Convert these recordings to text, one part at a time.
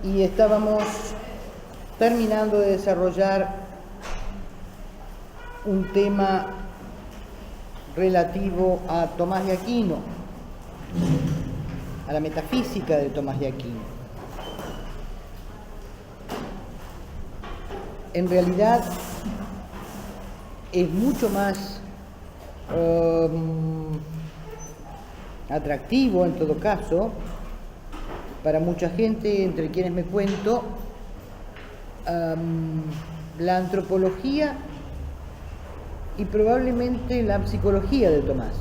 y estábamos terminando de desarrollar un tema relativo a Tomás de Aquino, a la metafísica de Tomás de Aquino. En realidad es mucho más atractivo, en todo caso, para mucha gente, entre quienes me cuento, la antropología y probablemente la psicología de Tomás.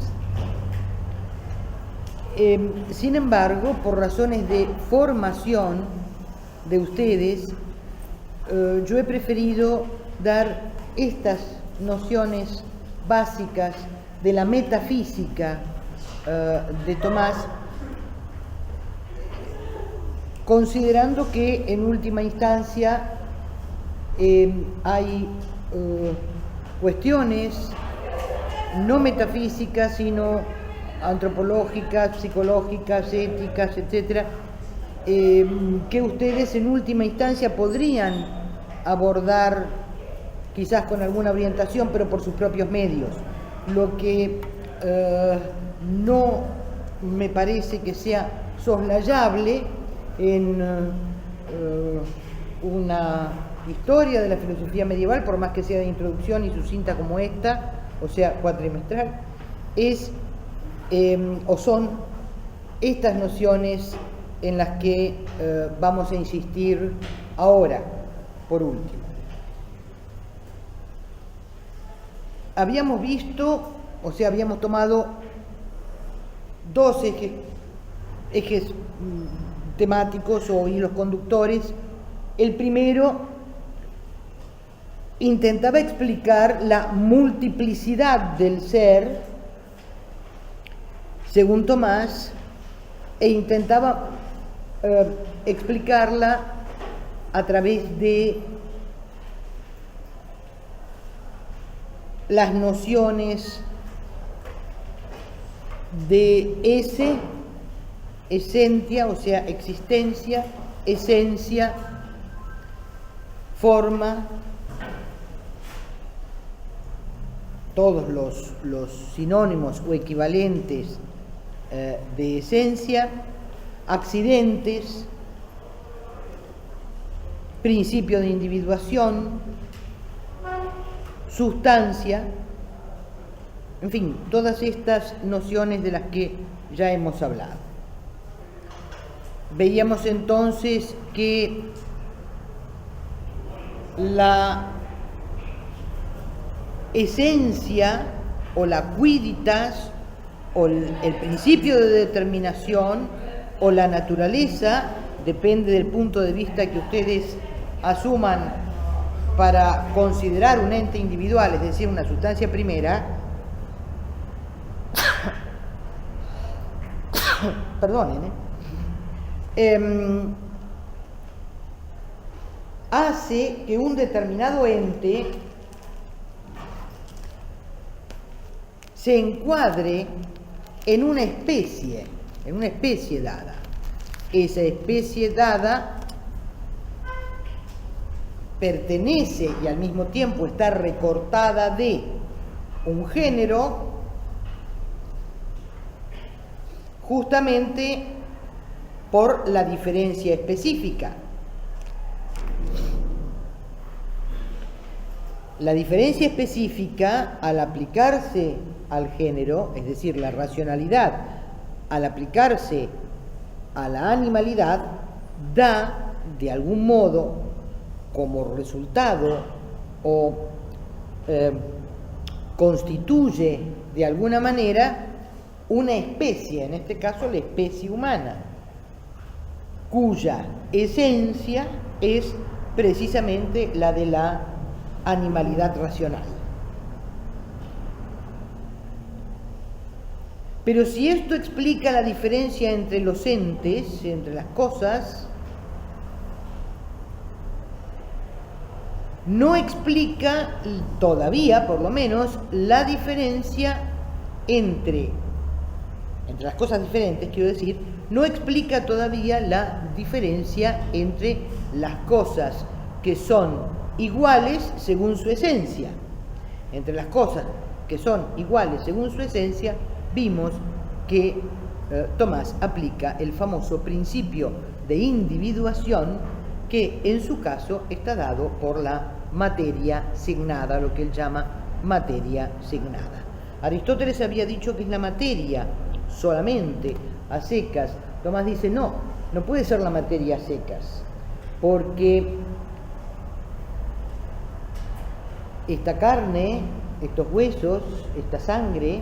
Sin embargo, por razones de formación de ustedes, yo he preferido dar estas nociones básicas de la metafísica de Tomás, considerando que en última instancia hay cuestiones no metafísicas, sino antropológicas, psicológicas, éticas, etcétera, que ustedes en última instancia podrían abordar quizás con alguna orientación, pero por sus propios medios. Lo que no me parece que sea soslayable en una historia de la filosofía medieval, por más que sea de introducción y sucinta como esta, o sea, cuatrimestral, es o son estas nociones en las que vamos a insistir ahora, por último. Habíamos visto, o sea, habíamos tomado dos ejes temáticos o hilos conductores. El primero intentaba explicar la multiplicidad del ser, según Tomás, e intentaba explicarla a través de las nociones de esencia, o sea, existencia, esencia, forma, todos los sinónimos o equivalentes de esencia, accidentes, principio de individuación, sustancia, en fin, todas estas nociones de las que ya hemos hablado. Veíamos entonces que la esencia o la quiditas o el principio de determinación o la naturaleza, depende del punto de vista que ustedes asuman para considerar un ente individual, es decir, una sustancia primera, perdonen, hace que un determinado ente se encuadre en una especie dada. Esa especie dada pertenece y al mismo tiempo está recortada de un género, justamente por la diferencia específica. La diferencia específica, al aplicarse al género, es decir, la racionalidad, al aplicarse a la animalidad, da, de algún modo, como resultado o constituye de alguna manera una especie, en este caso la especie humana, cuya esencia es precisamente la de la animalidad racional. Pero si esto explica la diferencia entre los entes, entre las cosas, no explica todavía, por lo menos, la diferencia entre las cosas diferentes, quiero decir, no explica todavía la diferencia entre las cosas que son iguales según su esencia. Entre las cosas que son iguales según su esencia, vimos que Tomás aplica el famoso principio de individuación, que en su caso está dado por la materia signada, lo que él llama materia signada. Aristóteles había dicho que es la materia solamente a secas. Tomás dice, no puede ser la materia a secas, porque esta carne, estos huesos, esta sangre,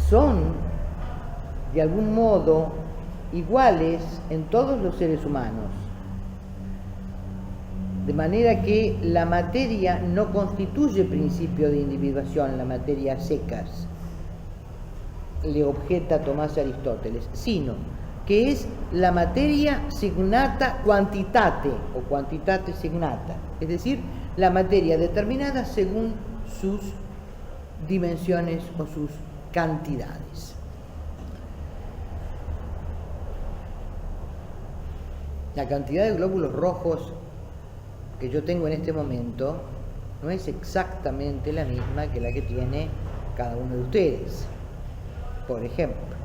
son de algún modo iguales en todos los seres humanos, de manera que la materia no constituye principio de individuación, la materia a secas, le objeta Tomás a Aristóteles, sino que es la materia signata quantitate o quantitate signata, es decir, la materia determinada según sus dimensiones o sus cantidades. La cantidad de glóbulos rojos que yo tengo en este momento no es exactamente la misma que la que tiene cada uno de ustedes, por ejemplo,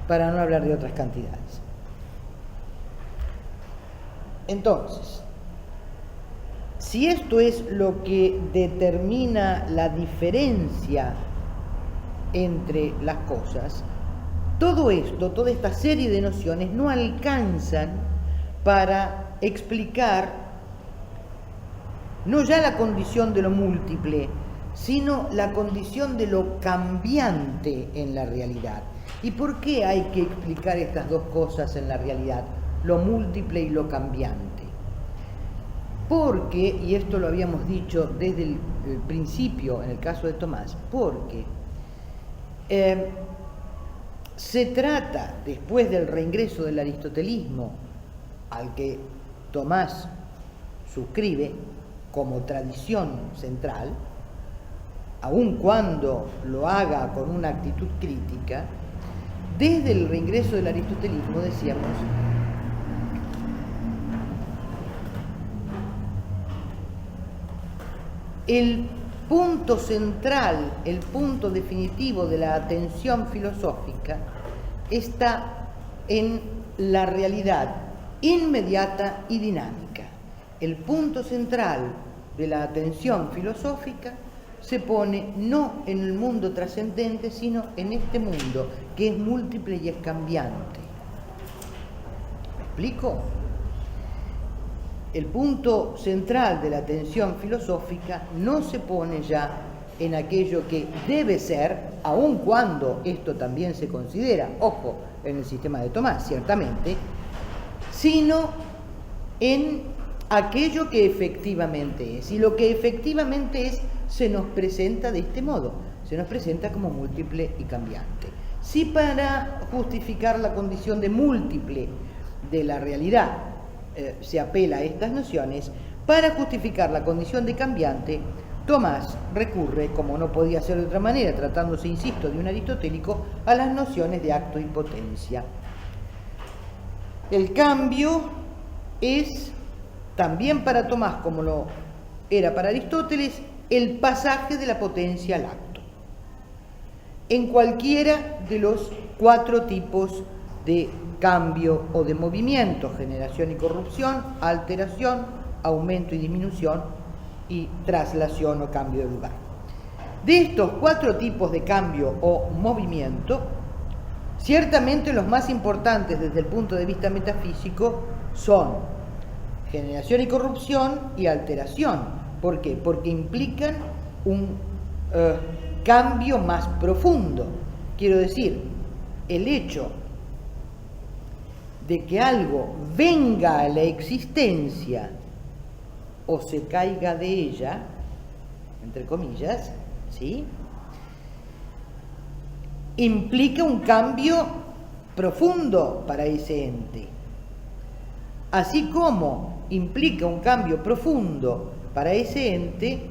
para no hablar de otras cantidades. Entonces, si esto es lo que determina la diferencia entre las cosas, todo esto, toda esta serie de nociones no alcanzan para explicar no ya la condición de lo múltiple, sino la condición de lo cambiante en la realidad. ¿Y por qué hay que explicar estas dos cosas en la realidad, lo múltiple y lo cambiante? Porque, y esto lo habíamos dicho desde el principio en el caso de Tomás, porque se trata, después del reingreso del aristotelismo, al que Tomás suscribe como tradición central, aun cuando lo haga con una actitud crítica, desde el reingreso del aristotelismo, decíamos, el punto central, el punto definitivo de la atención filosófica está en la realidad inmediata y dinámica. El punto central de la atención filosófica se pone no en el mundo trascendente, sino en este mundo que es múltiple y es cambiante. ¿Me explico? El punto central de la atención filosófica no se pone ya en aquello que debe ser, aun cuando esto también se considera, ojo, en el sistema de Tomás, ciertamente, sino en aquello que efectivamente es. Y lo que efectivamente es se nos presenta de este modo, se nos presenta como múltiple y cambiante. Si para justificar la condición de múltiple de la realidad se apela a estas nociones, para justificar la condición de cambiante, Tomás recurre, como no podía ser de otra manera, tratándose, insisto, de un aristotélico, a las nociones de acto y potencia. El cambio es, también para Tomás, como lo era para Aristóteles, el pasaje de la potencia al acto, en cualquiera de los 4 tipos de cambio o de movimiento: generación y corrupción, alteración, aumento y disminución, y traslación o cambio de lugar. De estos 4 tipos de cambio o movimiento, ciertamente los más importantes desde el punto de vista metafísico son generación y corrupción y alteración. ¿Por qué? Porque implican un cambio más profundo. Quiero decir, el hecho de que algo venga a la existencia o se caiga de ella, entre comillas, ¿sí?, implica un cambio profundo para ese ente. Así como implica un cambio profundo para ese ente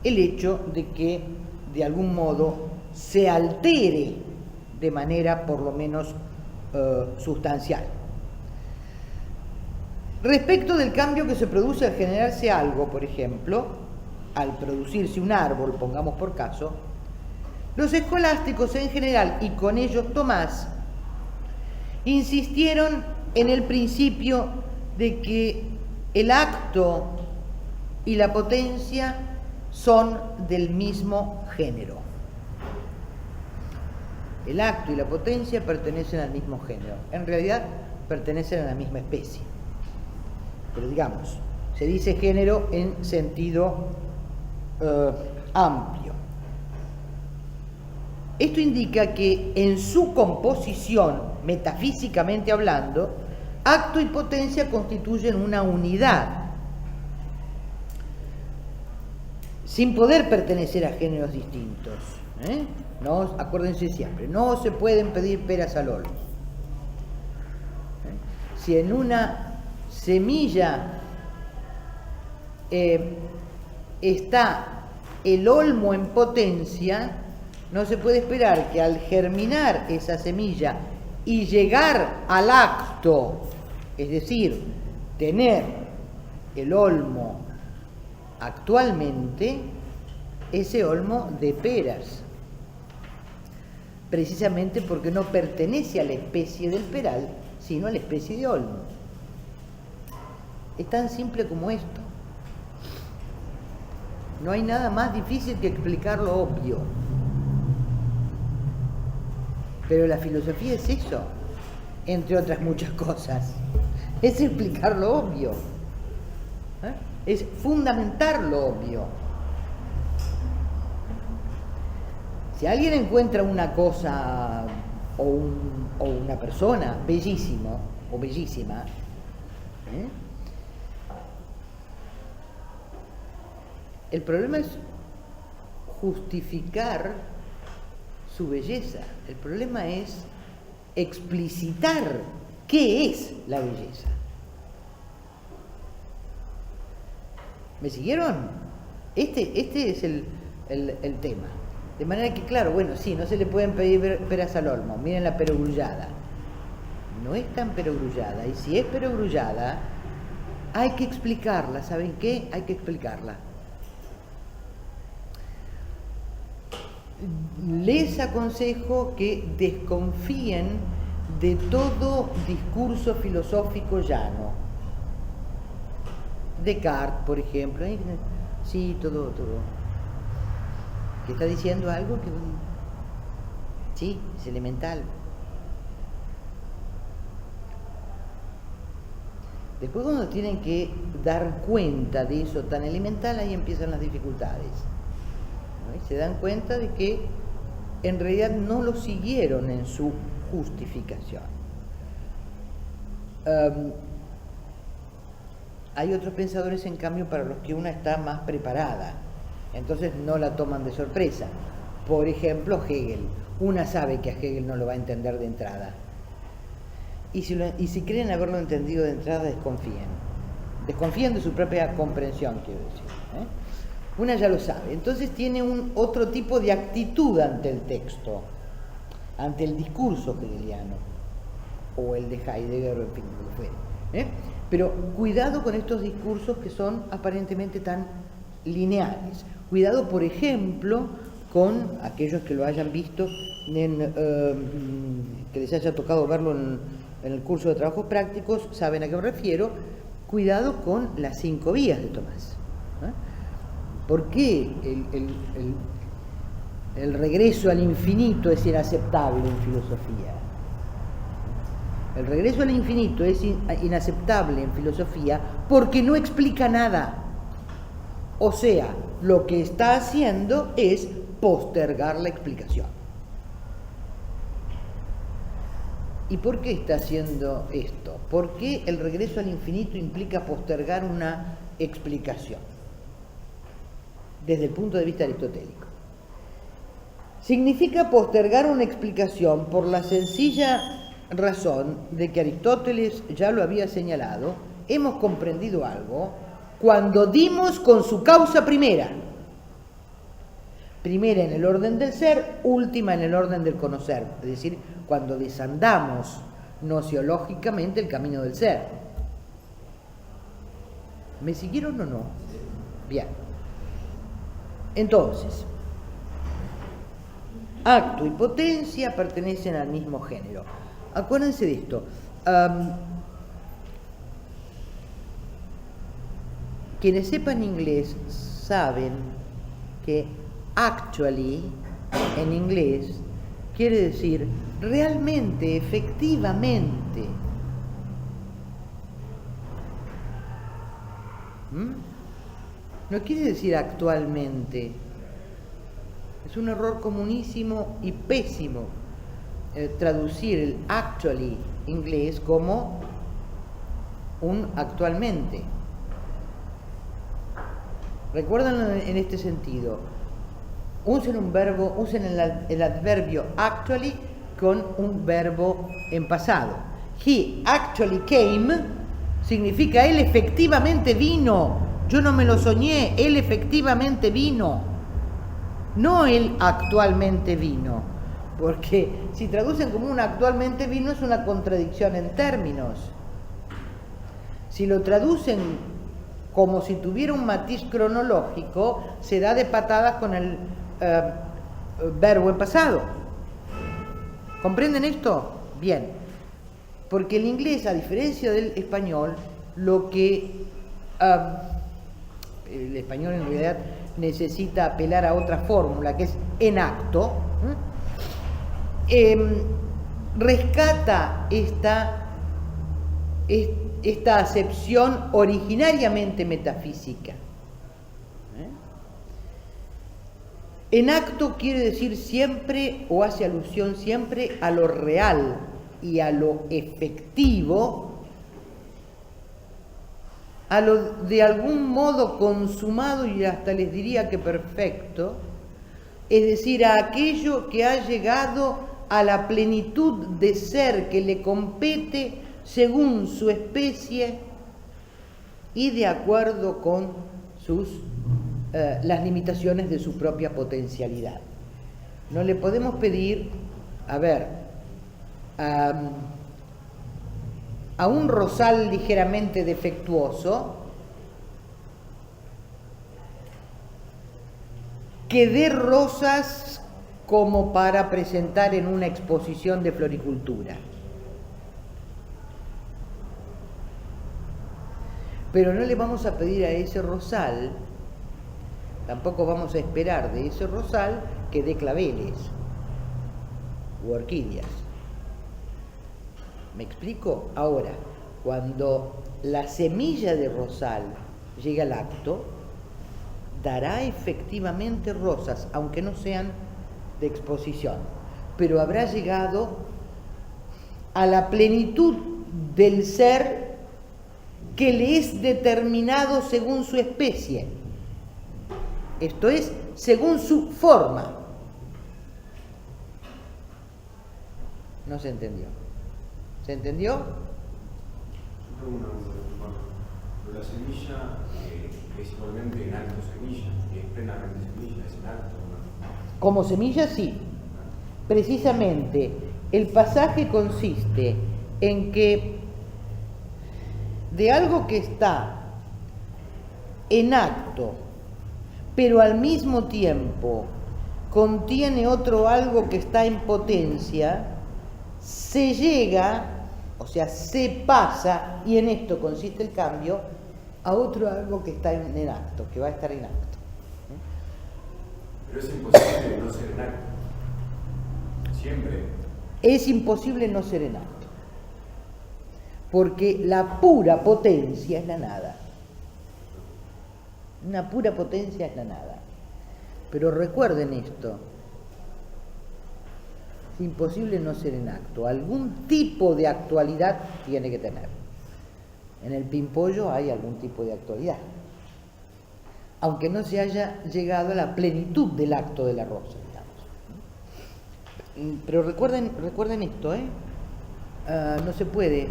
el hecho de que de algún modo se altere de manera por lo menos sustancial. Respecto del cambio que se produce al generarse algo, por ejemplo, al producirse un árbol, pongamos por caso, los escolásticos en general, y con ellos Tomás, insistieron en el principio de que el acto y la potencia son del mismo género. El acto y la potencia pertenecen al mismo género. En realidad pertenecen a la misma especie. Pero digamos, se dice género en sentido amplio. Esto indica que en su composición, metafísicamente hablando, acto y potencia constituyen una unidad, sin poder pertenecer a géneros distintos. No, acuérdense siempre, no se pueden pedir peras al olmo. Si en una semilla está el olmo en potencia, no se puede esperar que al germinar esa semilla y llegar al acto, es decir, tener el olmo actualmente, ese olmo de peras, precisamente porque no pertenece a la especie del peral, sino a la especie de olmo. Es tan simple como esto. No hay nada más difícil que explicar lo obvio. Pero la filosofía es eso, entre otras muchas cosas. Es explicar lo obvio. Es fundamentar lo obvio. Si alguien encuentra una cosa o una persona bellísimo o bellísima, el problema es justificar su belleza. El problema es explicitar qué es la belleza. ¿Me siguieron? Este es el tema. De manera que, claro, bueno, sí, no se le pueden pedir peras al olmo. Miren la perogrullada. No es tan perogrullada. Y si es perogrullada, hay que explicarla. ¿Saben qué? Hay que explicarla. Les aconsejo que desconfíen de todo discurso filosófico llano. Descartes, por ejemplo. Sí, todo. Que está diciendo algo que sí, es elemental. Después, cuando tienen que dar cuenta de eso tan elemental, ahí empiezan las dificultades. ¿No? Y se dan cuenta de que en realidad no lo siguieron en su justificación. Hay otros pensadores, en cambio, para los que una está más preparada. Entonces no la toman de sorpresa. Por ejemplo, Hegel. Una sabe que a Hegel no lo va a entender de entrada. Y si creen haberlo entendido de entrada, desconfíen. Desconfíen de su propia comprensión, quiero decir. Una ya lo sabe. Entonces tiene otro tipo de actitud ante el texto, ante el discurso hegeliano, o el de Heidegger, o en fin, lo que fuere. Pero cuidado con estos discursos que son aparentemente tan lineales. Cuidado, por ejemplo, con aquellos que lo hayan visto, que les haya tocado verlo en el curso de trabajos prácticos, saben a qué me refiero. Cuidado con las 5 vías de Tomás. ¿Por qué el regreso al infinito es inaceptable en filosofía? El regreso al infinito es inaceptable en filosofía porque no explica nada. O sea, lo que está haciendo es postergar la explicación. ¿Y por qué está haciendo esto? ¿Por qué el regreso al infinito implica postergar una explicación? Desde el punto de vista aristotélico. Significa postergar una explicación por la sencilla razón de que Aristóteles ya lo había señalado. Hemos comprendido algo cuando dimos con su causa primera. primera en el orden del ser, última en el orden del conocer, es decir, cuando desandamos nociológicamente el camino del ser. ¿Me siguieron o no? Bien. Entonces, acto y potencia pertenecen al mismo género. Acuérdense de esto. Quienes sepan inglés saben que actually en inglés quiere decir realmente, efectivamente. No quiere decir actualmente. Es un error comunísimo y pésimo traducir el actually inglés como un actualmente. Recuerdan en este sentido, usen un verbo, usen el adverbio actually con un verbo en pasado. He actually came significa él efectivamente vino. Yo no me lo soñé, él efectivamente vino. No él actualmente vino. Porque si traducen como un actualmente vino es una contradicción en términos. Si lo traducen como si tuviera un matiz cronológico, se da de patadas con el verbo en pasado. ¿Comprenden esto? Bien. Porque el inglés, a diferencia del español, lo que el español en realidad necesita apelar a otra fórmula, que es en acto, rescata esta acepción originariamente metafísica. En acto quiere decir siempre, o hace alusión siempre, a lo real y a lo efectivo, a lo de algún modo consumado y hasta les diría que perfecto, es decir, a aquello que ha llegado a la plenitud de ser que le compete según su especie y de acuerdo con las limitaciones de su propia potencialidad. No le podemos pedir, a un rosal ligeramente defectuoso que dé rosas como para presentar en una exposición de floricultura. Pero no le vamos a pedir a ese rosal, tampoco vamos a esperar de ese rosal que dé claveles u orquídeas. ¿Me explico? Ahora, cuando la semilla de rosal llegue al acto, dará efectivamente rosas, aunque no sean de exposición, pero habrá llegado a la plenitud del ser que le es determinado según su especie, esto es, según su forma. ¿No se entendió? ¿Se entendió? Yo tengo una duda, pero la semilla es igualmente en acto semilla, y es plenamente semilla, es en acto, ¿no? Como semilla sí. Precisamente el pasaje consiste en que de algo que está en acto, pero al mismo tiempo contiene otro algo que está en potencia, se llega, o sea, se pasa, y en esto consiste el cambio, a otro algo que está en acto, que va a estar en acto. Pero es imposible no ser en acto. Siempre. Es imposible no ser en acto. Porque la pura potencia es la nada. Una pura potencia es la nada. Pero recuerden esto. Es imposible no ser en acto. Algún tipo de actualidad tiene que tener. En el pimpollo hay algún tipo de actualidad. Aunque no se haya llegado a la plenitud del acto de la rosa, digamos. Pero recuerden esto, no se puede.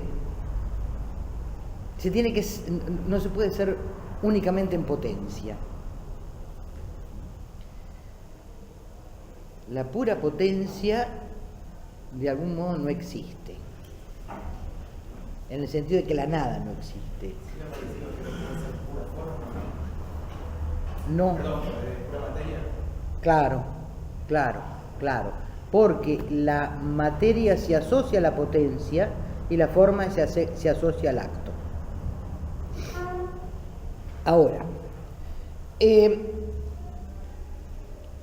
No se puede ser únicamente en potencia. la pura potencia de algún modo no existe, en el sentido de que la nada no existe. No. Claro, porque la materia se asocia a la potencia y la forma se asocia al acto. Ahora,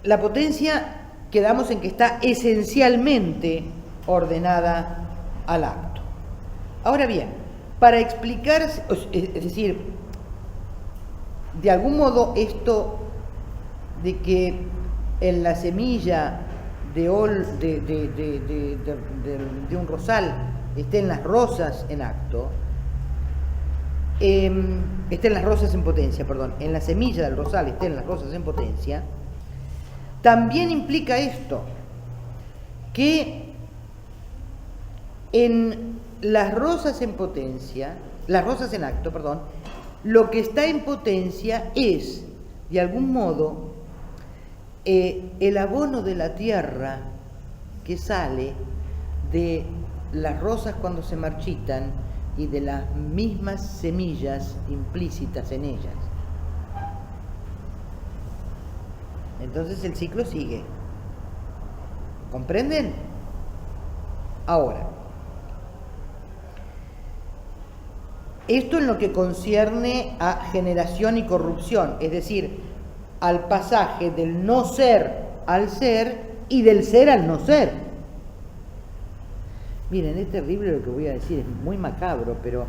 la potencia quedamos en que está esencialmente ordenada al acto. Ahora bien, para explicar, es decir, de algún modo esto de que en la semilla de un rosal estén las rosas en acto, estén las rosas en potencia, perdón, en la semilla del rosal estén las rosas en potencia, también implica esto, que en las rosas en potencia, las rosas en acto, perdón, lo que está en potencia es, de algún modo, el abono de la tierra que sale de las rosas cuando se marchitan y de las mismas semillas implícitas en ellas. Entonces el ciclo sigue. ¿Comprenden? Ahora, esto en lo que concierne a generación y corrupción, es decir, al pasaje del no ser al ser y del ser al no ser. Miren, es terrible lo que voy a decir, es muy macabro, pero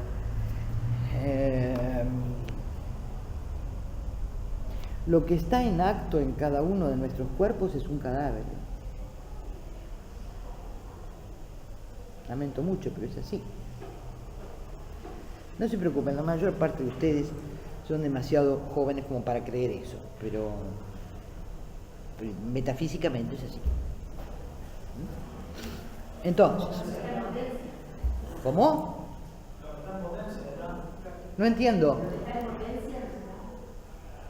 lo que está en acto en cada uno de nuestros cuerpos es un cadáver. Lamento mucho, pero es así. No se preocupen, la mayor parte de ustedes son demasiado jóvenes como para creer eso, pero metafísicamente es así. Entonces, ¿cómo? No entiendo.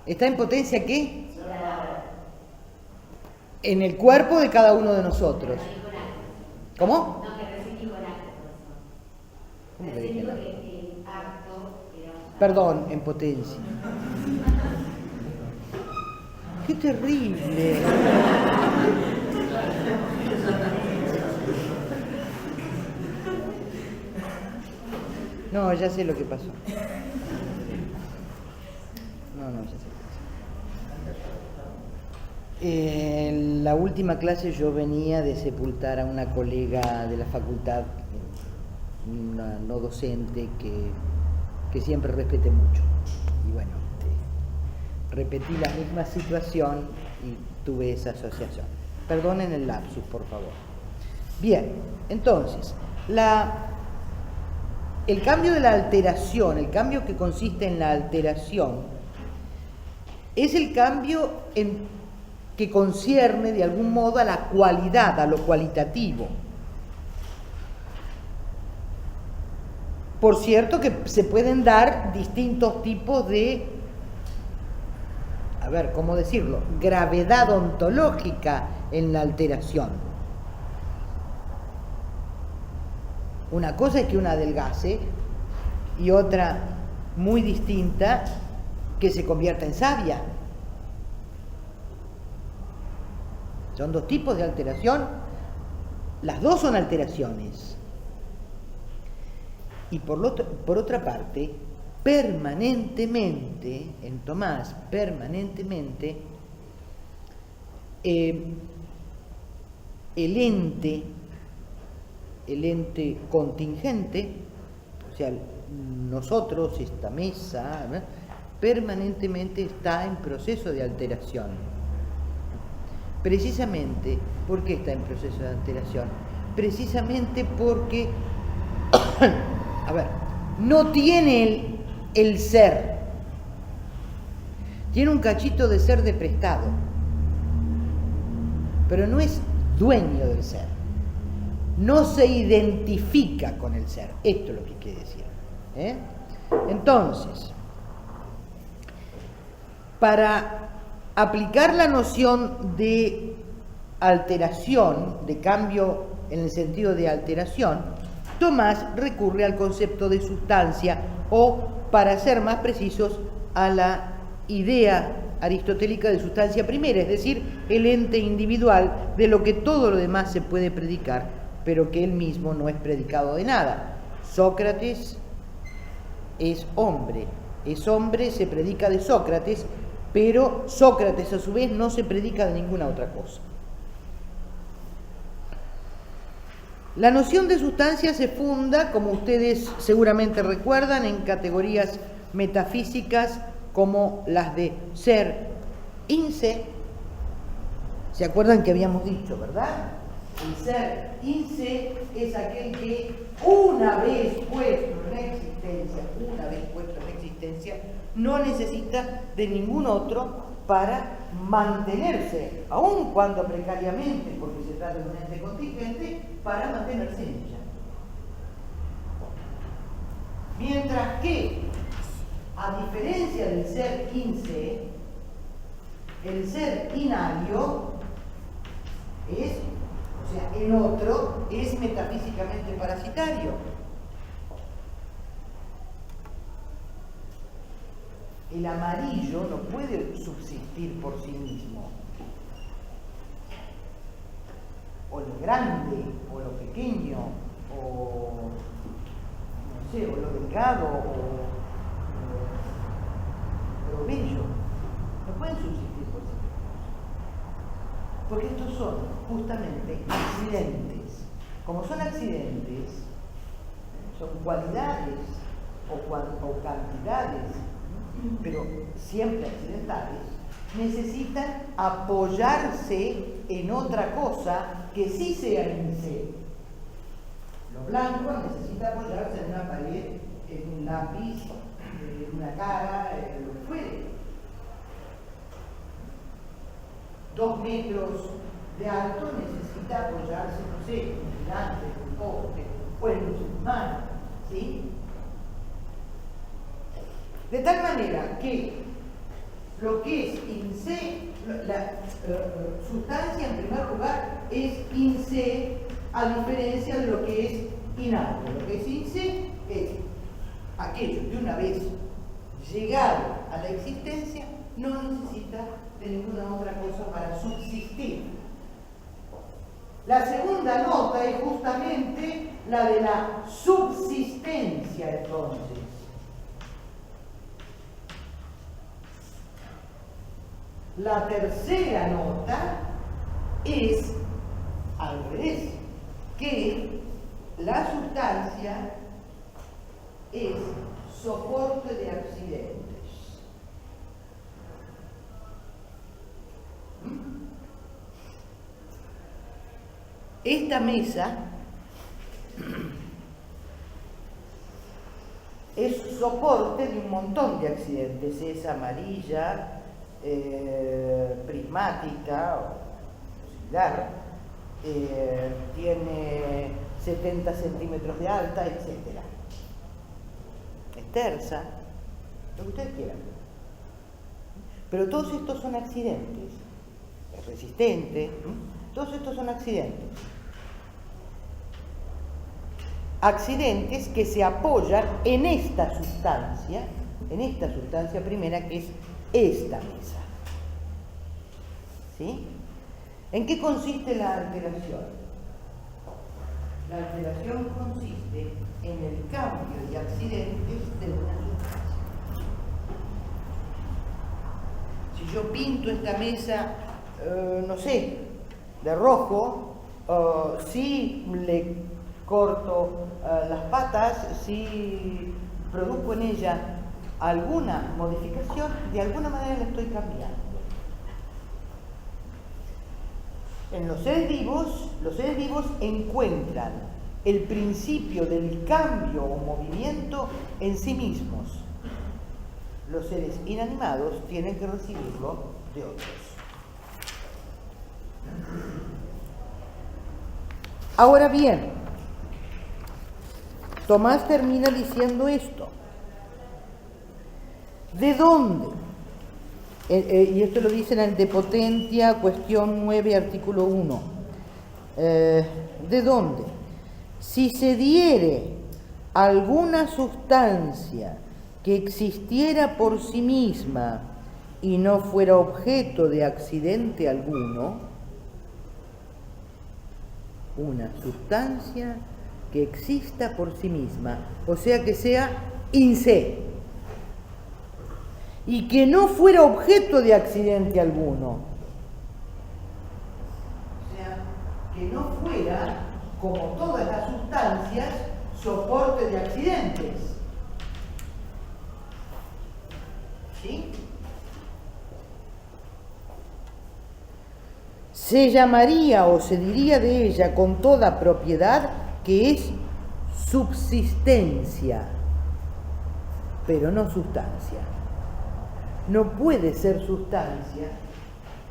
¿Está en potencia qué? En el cuerpo de cada uno de nosotros. ¿Cómo? ¿Cómo que dije nada? Perdón, en potencia. ¡Qué terrible! No, ya sé lo que pasó. No, ya sé. En la última clase yo venía de sepultar a una colega de la facultad, una no docente que siempre respeté mucho. Y bueno, repetí la misma situación y tuve esa asociación. Perdonen el lapsus, por favor. Bien, entonces, el cambio de la alteración, el cambio que consiste en la alteración, es el cambio que concierne de algún modo a la cualidad, a lo cualitativo. Por cierto que se pueden dar distintos tipos de, ¿cómo decirlo?, gravedad ontológica en la alteración. Una cosa es que una adelgace y otra muy distinta que se convierta en sabia. Son dos tipos de alteración, las dos son alteraciones. Y por otra parte, permanentemente, en Tomás, permanentemente, el ente contingente, o sea, nosotros, esta mesa, ¿no?, permanentemente está en proceso de alteración. Precisamente, ¿por qué está en proceso de alteración? Precisamente porque no tiene el ser, tiene un cachito de ser de prestado, pero no es dueño del ser, no se identifica con el ser. Esto es lo que quiere decir, Entonces, para aplicar la noción de alteración, de cambio en el sentido de alteración, Tomás recurre al concepto de sustancia o, para ser más precisos, a la idea aristotélica de sustancia primera, es decir, el ente individual de lo que todo lo demás se puede predicar, pero que él mismo no es predicado de nada. Sócrates es hombre, se predica de Sócrates, pero Sócrates a su vez no se predica de ninguna otra cosa. La noción de sustancia se funda, como ustedes seguramente recuerdan, en categorías metafísicas como las de ser in se. ¿Se acuerdan que habíamos dicho, verdad? El ser in se es aquel que una vez puesto en existencia, no necesita de ningún otro para mantenerse, aun cuando precariamente, porque se trata de un ente contingente, para mantenerse en ella. Mientras que, a diferencia del ser in se, el ser inario es, o sea, el otro es metafísicamente parasitario. El amarillo no puede subsistir por sí mismo. O lo grande, o lo pequeño, o no sé, o lo delgado, o lo bello. No pueden subsistir por sí mismos. Porque estos son justamente accidentes. Como son accidentes, son cualidades o cantidades, pero siempre accidentales, necesitan apoyarse en otra cosa que sí sea in se. Lo blanco necesita apoyarse en una pared, en un lápiz, en una cara, en lo que fuere. 2 metros de alto necesita apoyarse, no sé, en un gigante, en un poste, o en un humano, ¿sí? De tal manera que lo que es in se, la sustancia en primer lugar es in se, a diferencia de lo que es inario. Lo que es in se es aquello que una vez llegado a la existencia no necesita de ninguna otra cosa para subsistir. La segunda nota es justamente la de la subsistencia, entonces. La tercera nota es al revés, que la sustancia es soporte de accidentes. Esta mesa es soporte de un montón de accidentes. Es amarilla, prismática o similar, tiene 70 centímetros de alta, etc. Es tersa, lo que ustedes quieran. Pero todos estos son accidentes. Es resistente, todos estos son accidentes. Accidentes que se apoyan en esta sustancia primera, que es esta mesa. ¿Sí? ¿En qué consiste la alteración? La alteración consiste en el cambio de accidentes de una sustancia. Si yo pinto esta mesa, no sé, de rojo, si le corto las patas, si produzco en ella alguna modificación, de alguna manera la estoy cambiando. En los seres vivos encuentran el principio del cambio o movimiento en sí mismos. Los seres inanimados tienen que recibirlo de otros. Ahora bien, Tomás termina diciendo esto. ¿De dónde y esto lo dicen en el De Potentia, cuestión 9, artículo 1. ¿De dónde? Si se diere alguna sustancia que existiera por sí misma y no fuera objeto de accidente alguno, una sustancia que exista por sí misma, o sea que sea in se, y que no fuera objeto de accidente alguno, o sea, que no fuera, como todas las sustancias, soporte de accidentes. ¿Sí? Se llamaría o se diría de ella con toda propiedad que es subsistencia, pero no sustancia. No puede ser sustancia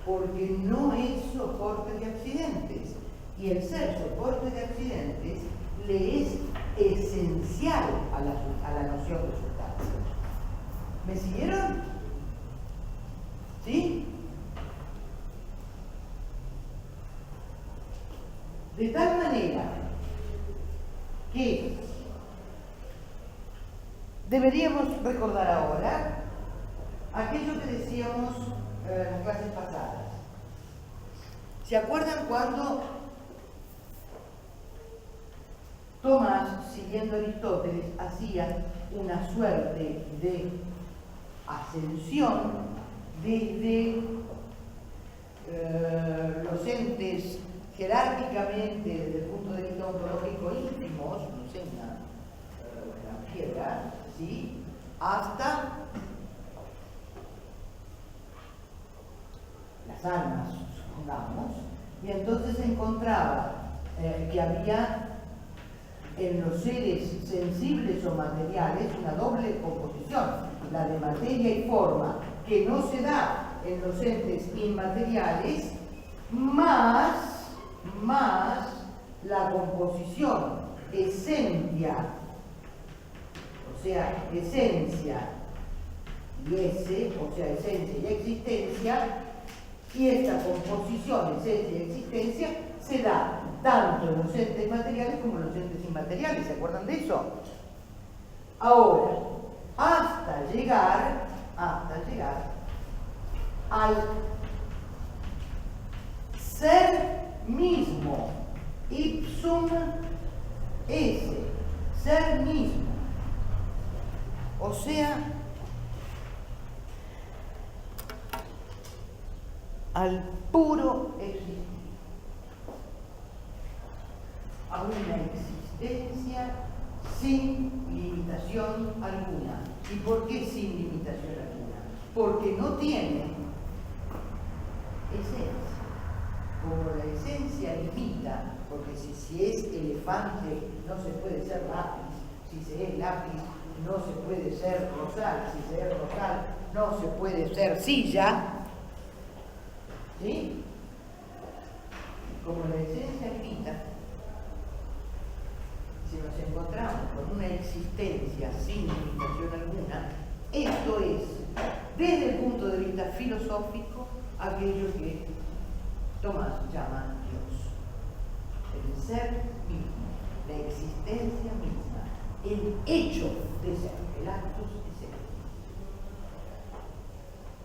porque no es soporte de accidentes. Y el ser soporte de accidentes le es esencial a la noción de sustancia. ¿Me siguieron? ¿Sí? De tal manera que deberíamos recordar ahora aquello que decíamos en las clases pasadas. ¿Se acuerdan cuando Tomás, siguiendo a Aristóteles, hacía una suerte de ascensión desde los entes jerárquicamente, desde el punto de vista ontológico ínfimos, no sé, una piedra, ¿sí?, hasta las almas, supongamos, y entonces encontraba que había en los seres sensibles o materiales una doble composición, la de materia y forma, que no se da en los entes inmateriales, más la composición esencia, o sea, esencia y ese, o sea, esencia y existencia, y esta composición, esencia y existencia, se da tanto en los entes materiales como en los entes inmateriales. ¿Se acuerdan de eso? Ahora, hasta llegar al ser mismo, ipsum esse, ser mismo, o sea, al puro existir, a una existencia sin limitación alguna. ¿Y por qué sin limitación alguna? Porque no tiene esencia. Como la esencia limita, porque si es elefante no se puede ser lápiz, si se es lápiz no se puede ser rosal, si se es rosal no se puede ser silla, ¿sí? Como la esencia limita, si nos encontramos con una existencia sin limitación alguna, esto es, desde el punto de vista filosófico, aquello que Tomás llama Dios. El ser mismo, la existencia misma, el hecho de ser, el actus de ser.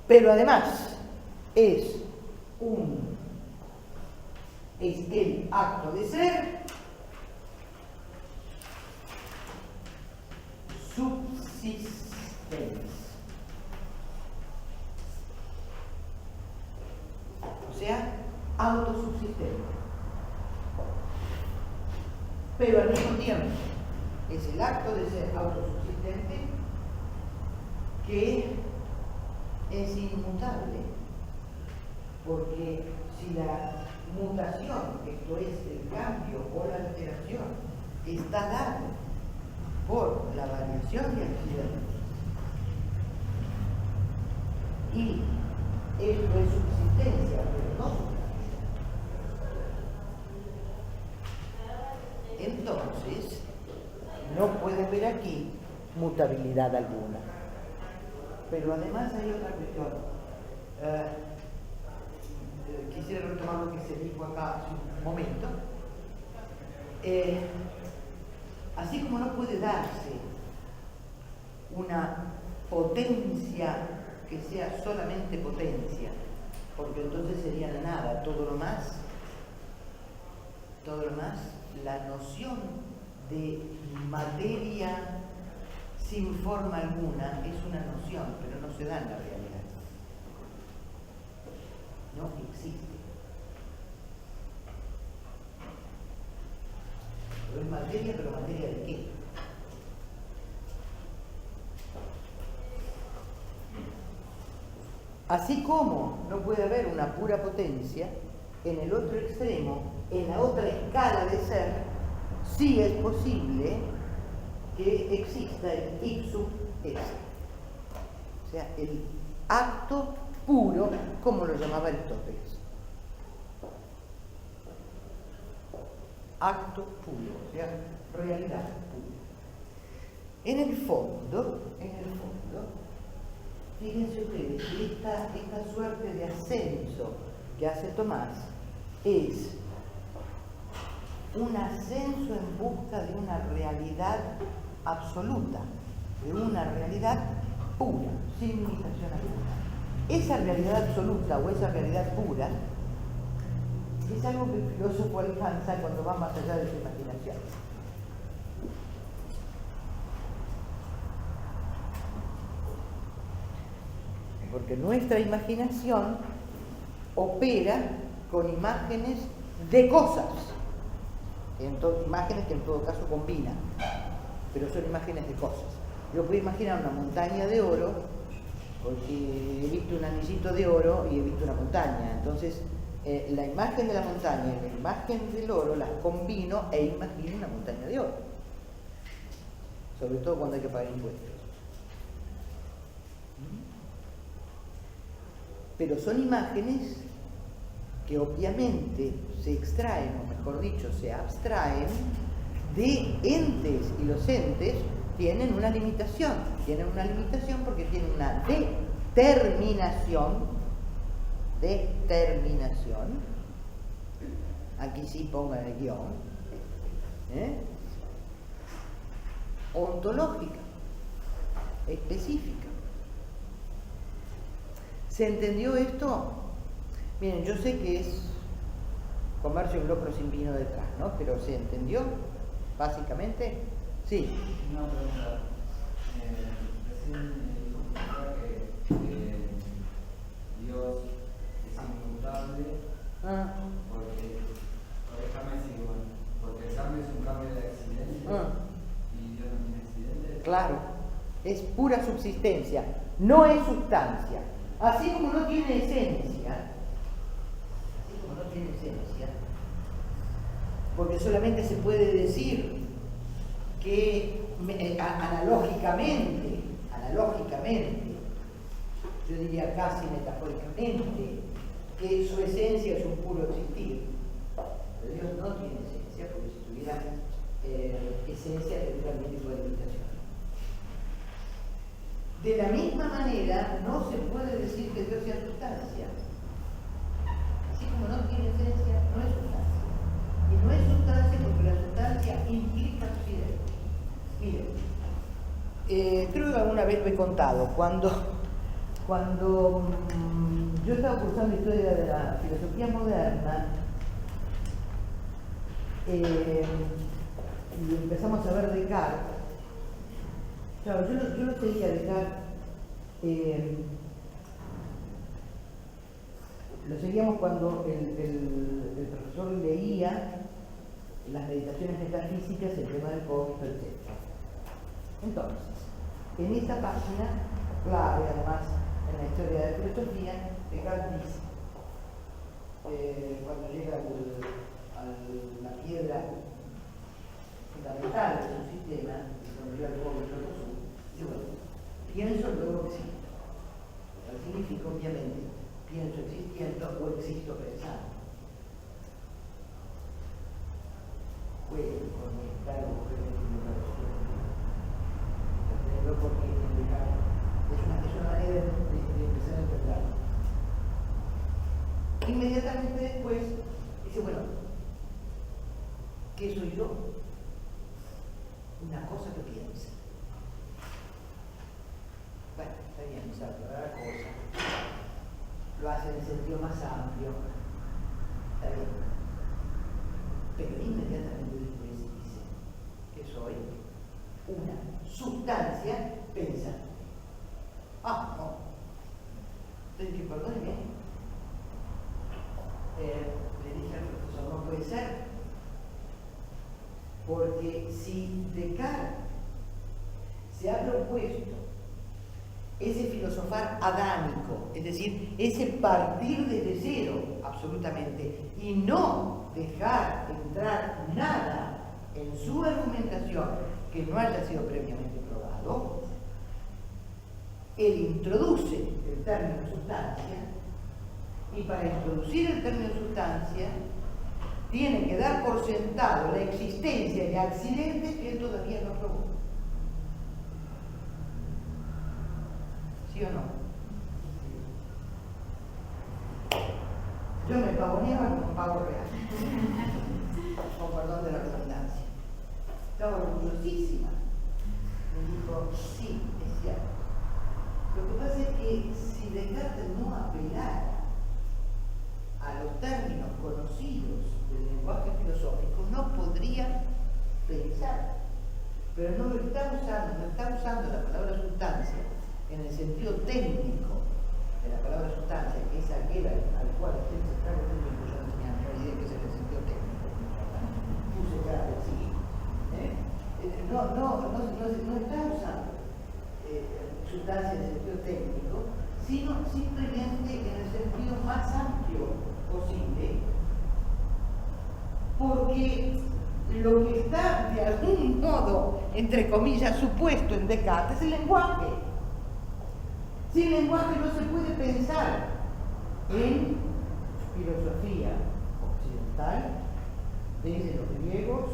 Pero además es el acto de ser subsistens. O sea, autosubsistente. Pero al mismo tiempo es el acto de ser autosubsistente que es inmutable, porque si la mutación, esto es el cambio o la alteración, está dado por la variación de accidentes, y esto es subsistencia, pero no sustancia, entonces no puede haber aquí mutabilidad alguna. Pero además hay otra cuestión. Quisiera retomar lo que se dijo acá hace un momento. Así como no puede darse una potencia que sea solamente potencia, porque entonces sería la nada, todo lo más, la noción de materia sin forma alguna es una noción, pero no se da en la realidad. No existe. Pero es materia, pero materia de qué? Así como no puede haber una pura potencia, en el otro extremo, en la otra escala de ser, sí es posible que exista el ipsum esse. O sea, el acto puro, como lo llamaba Aristóteles. Acto puro, o sea, realidad pura. En el fondo, fíjense ustedes que esta suerte de ascenso que hace Tomás es un ascenso en busca de una realidad absoluta, de una realidad pura, sin limitación alguna. Esa realidad absoluta o esa realidad pura es algo que el filósofo alcanza cuando va más allá de su imaginación. Porque nuestra imaginación opera con imágenes de cosas, imágenes que en todo caso combinan, pero son imágenes de cosas. Yo puedo imaginar una montaña de oro porque he visto un anillito de oro y he visto una montaña. Entonces, la imagen de la montaña y la imagen del oro las combino e imagino una montaña de oro. Sobre todo cuando hay que pagar impuestos. Pero son imágenes que obviamente se extraen, o mejor dicho, se abstraen de entes, y los entes tienen una limitación porque tienen una determinación, aquí sí pongan el guión, ontológica, específica. ¿Se entendió esto? Miren, yo sé que es comercio en locro sin vino detrás, ¿no? Pero ¿se entendió? Básicamente, sí. Una pregunta. Recién que Dios es inmutable porque el cambio es un cambio de accidente y Dios no tiene accidente. Claro, es pura subsistencia, no es sustancia. Así como no tiene esencia, porque solamente se puede decir que analógicamente, yo diría casi metafóricamente, que su esencia es un puro existir. Pero Dios no tiene esencia, porque si tuviera esencia tendría algún tipo de limitación. De la misma manera, no se puede decir que Dios sea sustancia. Así como no tiene esencia, no es sustancia. Y no es sustancia porque la sustancia implica accidente. Miren, creo que alguna vez lo he contado, cuando yo estaba cursando historia de la filosofía moderna y empezamos a ver Descartes. Claro, yo lo seguía Descartes, lo seguíamos cuando el profesor leía las meditaciones metafísicas, el tema del cosmos, etc. Entonces, en esta página clave, además, en la historia de la filosofía, Descartes dice, cuando llega a la piedra fundamental de su sistema, cuando llega al cosmos, dice, bueno, pienso, luego existo. Eso significa, obviamente, pienso existiendo o existo pensando. Puede conectar o porque es una manera de empezar a entenderlo. una cosa que piensa. Bueno, está bien, o sea, la cosa lo hace en el sentido más amplio, está bien. Pero inmediatamente después dice que soy una sustancia pensante. Ah, no. Entonces, que perdóneme, le dije al profesor, no puede ser, porque si Descartes se ha propuesto ese filosofar adámico, es decir, ese partir desde cero, absolutamente, y no dejar entrar nada en su argumentación que no haya sido previamente probado, él introduce el término sustancia, y para introducir el término sustancia tiene que dar por sentado la existencia de accidentes que él todavía no probó. ¿Sí o no? Yo me pavoneaba con un pavo real, con perdón de la redundancia. Estaba orgullosísima. Me dijo, sí, es cierto. Lo que pasa es que si Descartes no apelara a los términos conocidos del lenguaje filosófico, no podría pensar. Pero no está usando la palabra sustancia en el sentido técnico de la palabra sustancia, que es aquel al cual usted se está refiriendo. Yo no tenía ni idea que es el sentido técnico. Puse cara de sí. No está usando sustancia en el sentido técnico, sino simplemente en el sentido más amplio posible, porque lo que está de algún modo, entre comillas, supuesto en Descartes es el lenguaje. Sin lenguaje no se puede pensar en filosofía occidental, desde los griegos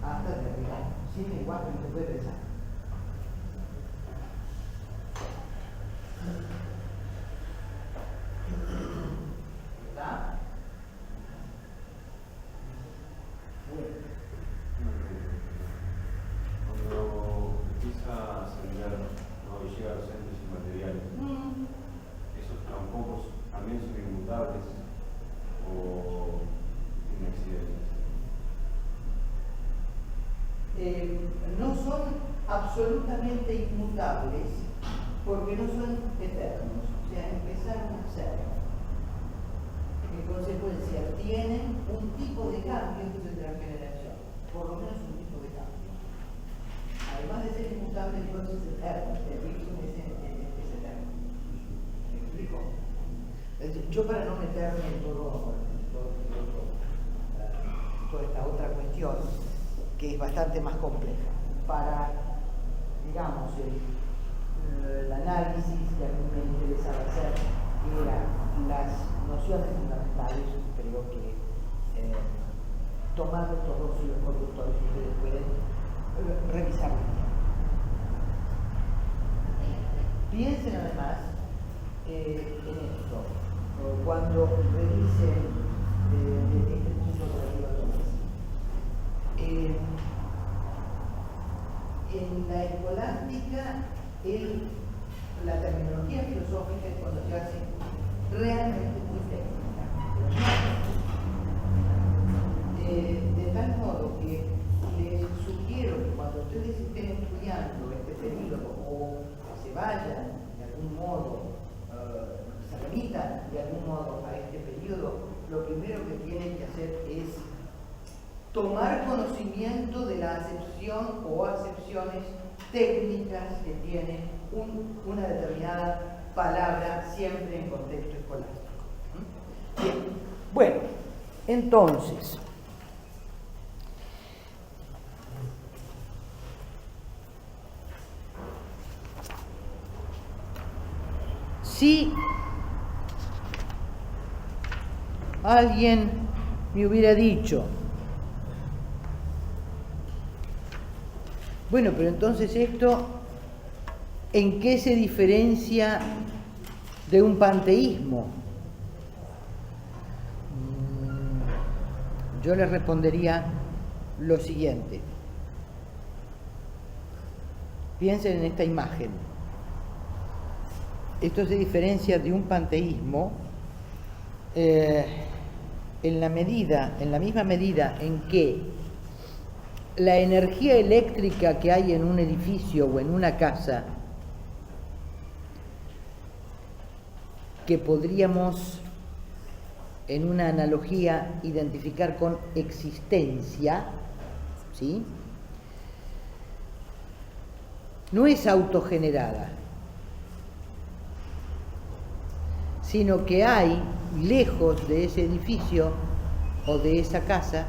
hasta Derrida. Sin lenguaje no se puede pensar. ¿Verdad? Bueno. Cuando empieza a ascender, ¿no?, y llega a los entes inmateriales, ¿esos tampoco también son inmutables o tienen accidentes? No son absolutamente inmutables porque no son eternos, o sea, empezaron a ser. En consecuencia, tienen un tipo de cambio que es el de la generación, por lo menos un tipo de cambio. Además de ser inmutable, entonces es eterno, el virus es eterno. ¿Me explico? Yo, para no meterme en toda esta otra cuestión, que es bastante más compleja, para, digamos, el análisis que a mí me interesaba hacer, que eran las nociones fundamentales, creo que tomando estos dos hilos conductores ustedes pueden revisarlo. Piensen además en esto, cuando revisen este punto relativo. En la escolástica, la terminología filosófica es cuando se hace realmente muy técnica. De tal modo que les sugiero que cuando ustedes estén estudiando este periodo o se vayan de algún modo, se remitan de algún modo a este periodo, lo primero que tienen que hacer es tomar conocimiento de la acepción o acepciones técnicas que tiene una determinada palabra, siempre en contexto escolástico. Bien, bueno, entonces, si alguien me hubiera dicho, bueno, pero entonces esto, ¿en qué se diferencia de un panteísmo? Yo les respondería lo siguiente. Piensen en esta imagen. Esto se diferencia de un panteísmo en la misma medida en que la energía eléctrica que hay en un edificio o en una casa, que podríamos en una analogía identificar con existencia, ¿sí?, no es autogenerada, sino que hay lejos de ese edificio o de esa casa,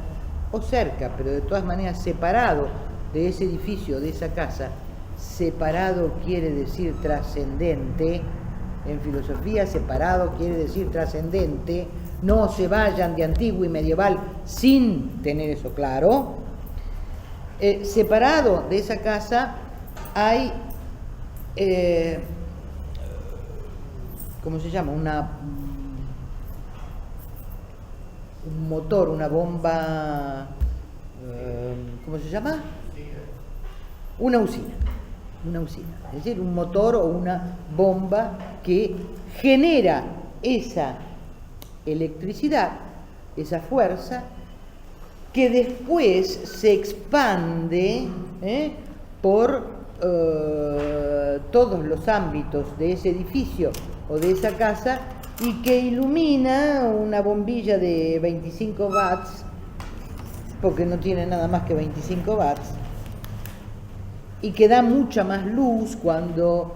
o cerca, pero de todas maneras separado de ese edificio, de esa casa. Separado quiere decir trascendente. En filosofía, separado quiere decir trascendente. No se vayan de antiguo y medieval sin tener eso claro. Separado de esa casa hay, ¿cómo se llama? Un motor, una bomba, ¿cómo se llama? Una usina, es decir, un motor o una bomba que genera esa electricidad, esa fuerza, que después se expande por todos los ámbitos de ese edificio o de esa casa, y que ilumina una bombilla de 25 watts, porque no tiene nada más que 25 watts, y que da mucha más luz cuando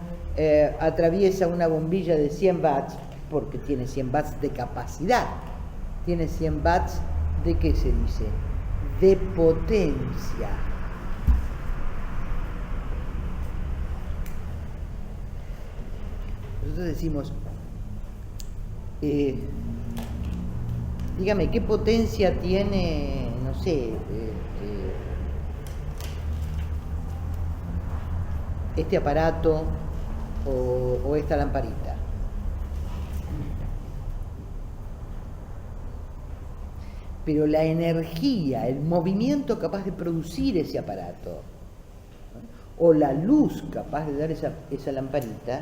atraviesa una bombilla de 100 watts, porque tiene 100 watts de capacidad. Tiene 100 watts de, ¿qué se dice?, de potencia. Nosotros decimos, dígame, ¿qué potencia tiene, no sé, este aparato o esta lamparita? Pero la energía, el movimiento capaz de producir ese aparato, o la luz capaz de dar esa lamparita,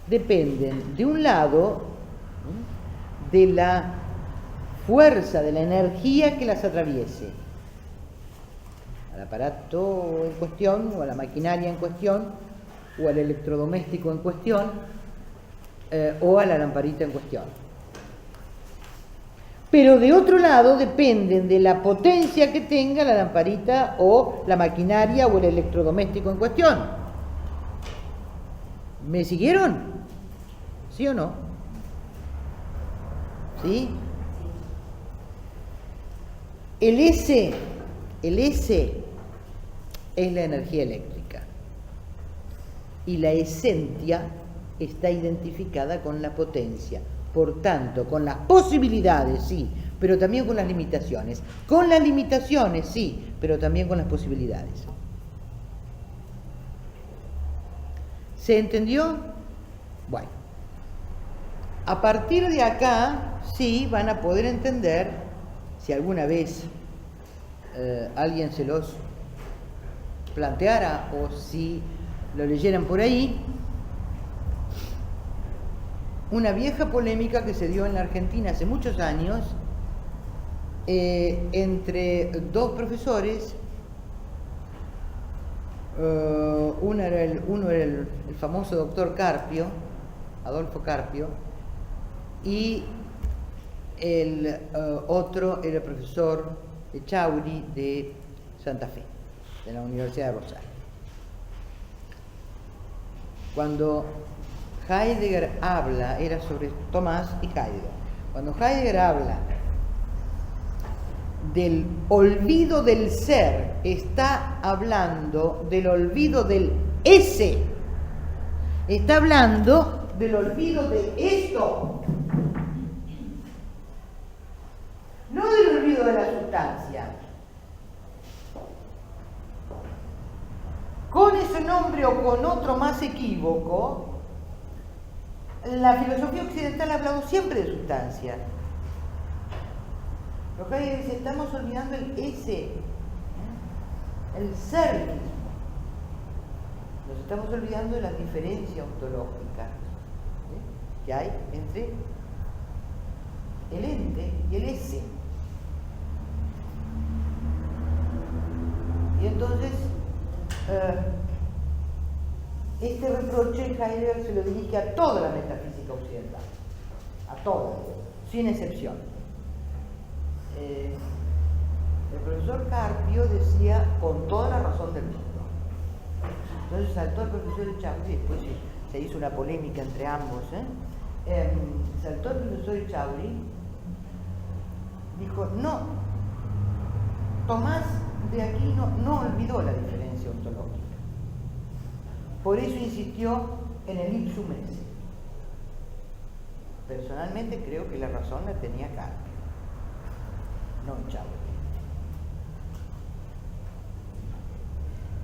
dependen, de un lado, de la fuerza, de la energía que las atraviese, al aparato en cuestión, o a la maquinaria en cuestión, o al electrodoméstico en cuestión, o a la lamparita en cuestión. Pero de otro lado dependen de la potencia que tenga la lamparita o la maquinaria o el electrodoméstico en cuestión. ¿Me siguieron? ¿Sí o no? ¿Sí? El S es la energía eléctrica, y la esencia está identificada con la potencia. Por tanto, con las posibilidades, sí, pero también con las limitaciones. Con las limitaciones, sí, pero también con las posibilidades. ¿Se entendió? Bueno, a partir de acá, sí, van a poder entender, si alguna vez alguien se los planteara o si lo leyeran por ahí, una vieja polémica que se dio en la Argentina hace muchos años entre dos profesores. Uno era el famoso doctor Carpio, Adolfo Carpio, y el otro era el profesor Echauri de Santa Fe, de la Universidad de Rosario. Cuando Heidegger habla, era sobre Tomás y Heidegger, cuando Heidegger habla del olvido del ser, está hablando del olvido del ese, está hablando del olvido de esto, no del olvido de la sustancia. Con ese nombre o con otro más equívoco, la filosofía occidental ha hablado siempre de sustancia. Lo que hay dice, estamos olvidando el ese, el ser mismo. Nos estamos olvidando de la diferencia ontológica que hay entre el ente y el ese. Y entonces, este reproche Heidegger se lo dirige a toda la metafísica occidental, a toda, sin excepción. El profesor Carpio decía con toda la razón del mundo. Entonces saltó el profesor Echauri, después se hizo una polémica entre ambos, saltó el profesor Echauri, dijo, no, Tomás de Aquino no olvidó la diferencia ontológica. Por eso insistió en el ipsum esse. Personalmente creo que la razón la tenía Carpio, no Echauri.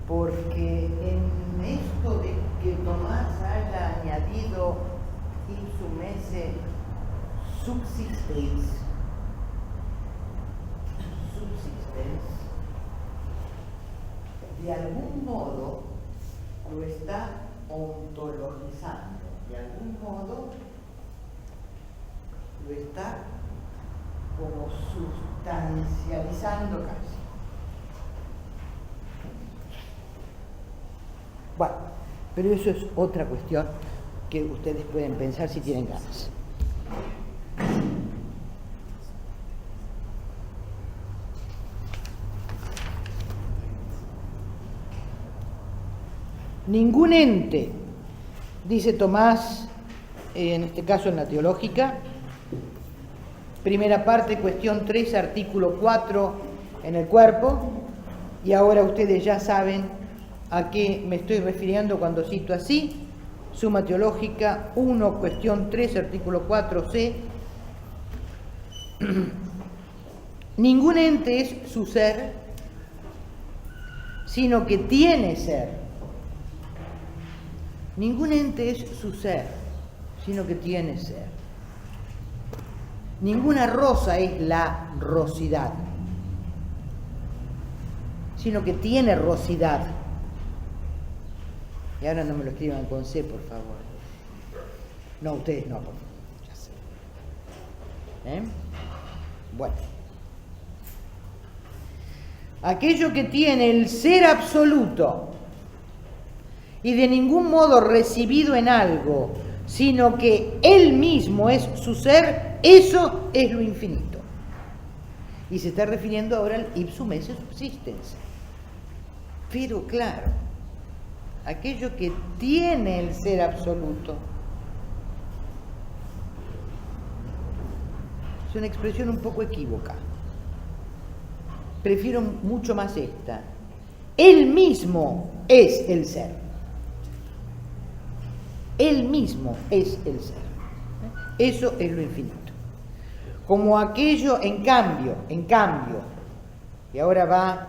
Porque en esto de que Tomás haya añadido ipsum esse subsistens, de algún modo lo está ontologizando, de algún modo lo está como sustancializando casi. Bueno, pero eso es otra cuestión que ustedes pueden pensar si tienen ganas. Ningún ente, dice Tomás, en este caso en la teológica, primera parte, cuestión 3, artículo 4, en el cuerpo, y ahora ustedes ya saben a qué me estoy refiriendo cuando cito así, Suma Teológica 1, cuestión 3, artículo 4c. Ningún ente es su ser, sino que tiene ser. Ningún ente es su ser, sino que tiene ser. Ninguna rosa es la rosidad, sino que tiene rosidad. Y ahora no me lo escriban con C, por favor. No, ustedes no, por favor. Ya sé. Bueno. Aquello que tiene el ser absoluto y de ningún modo recibido en algo, sino que él mismo es su ser, eso es lo infinito. Y se está refiriendo ahora al ipsum esse subsistens. Pero claro, aquello que tiene el ser absoluto es una expresión un poco equívoca. Prefiero mucho más esta. Él mismo es el ser. Él mismo es el ser. Eso es lo infinito. Como aquello, en cambio, y ahora va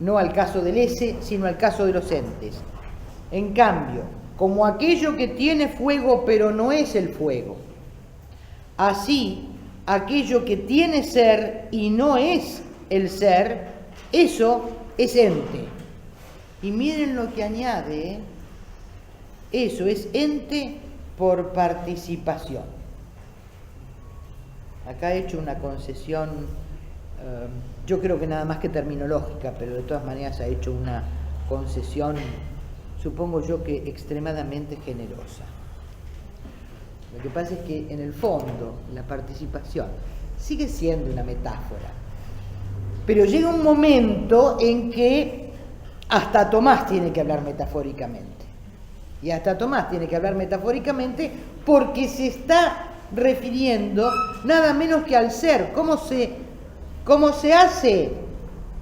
no al caso del ese, sino al caso de los entes. En cambio, como aquello que tiene fuego pero no es el fuego, así aquello que tiene ser y no es el ser, eso es ente. Y miren lo que añade, eso es ente por participación. Acá he hecho una concesión, yo creo que nada más que terminológica, pero de todas maneras ha hecho una concesión, supongo yo que extremadamente generosa. Lo que pasa es que en el fondo la participación sigue siendo una metáfora, pero llega un momento en que hasta Tomás tiene que hablar metafóricamente. Y hasta Tomás tiene que hablar metafóricamente porque se está refiriendo nada menos que al ser. ¿Cómo se hace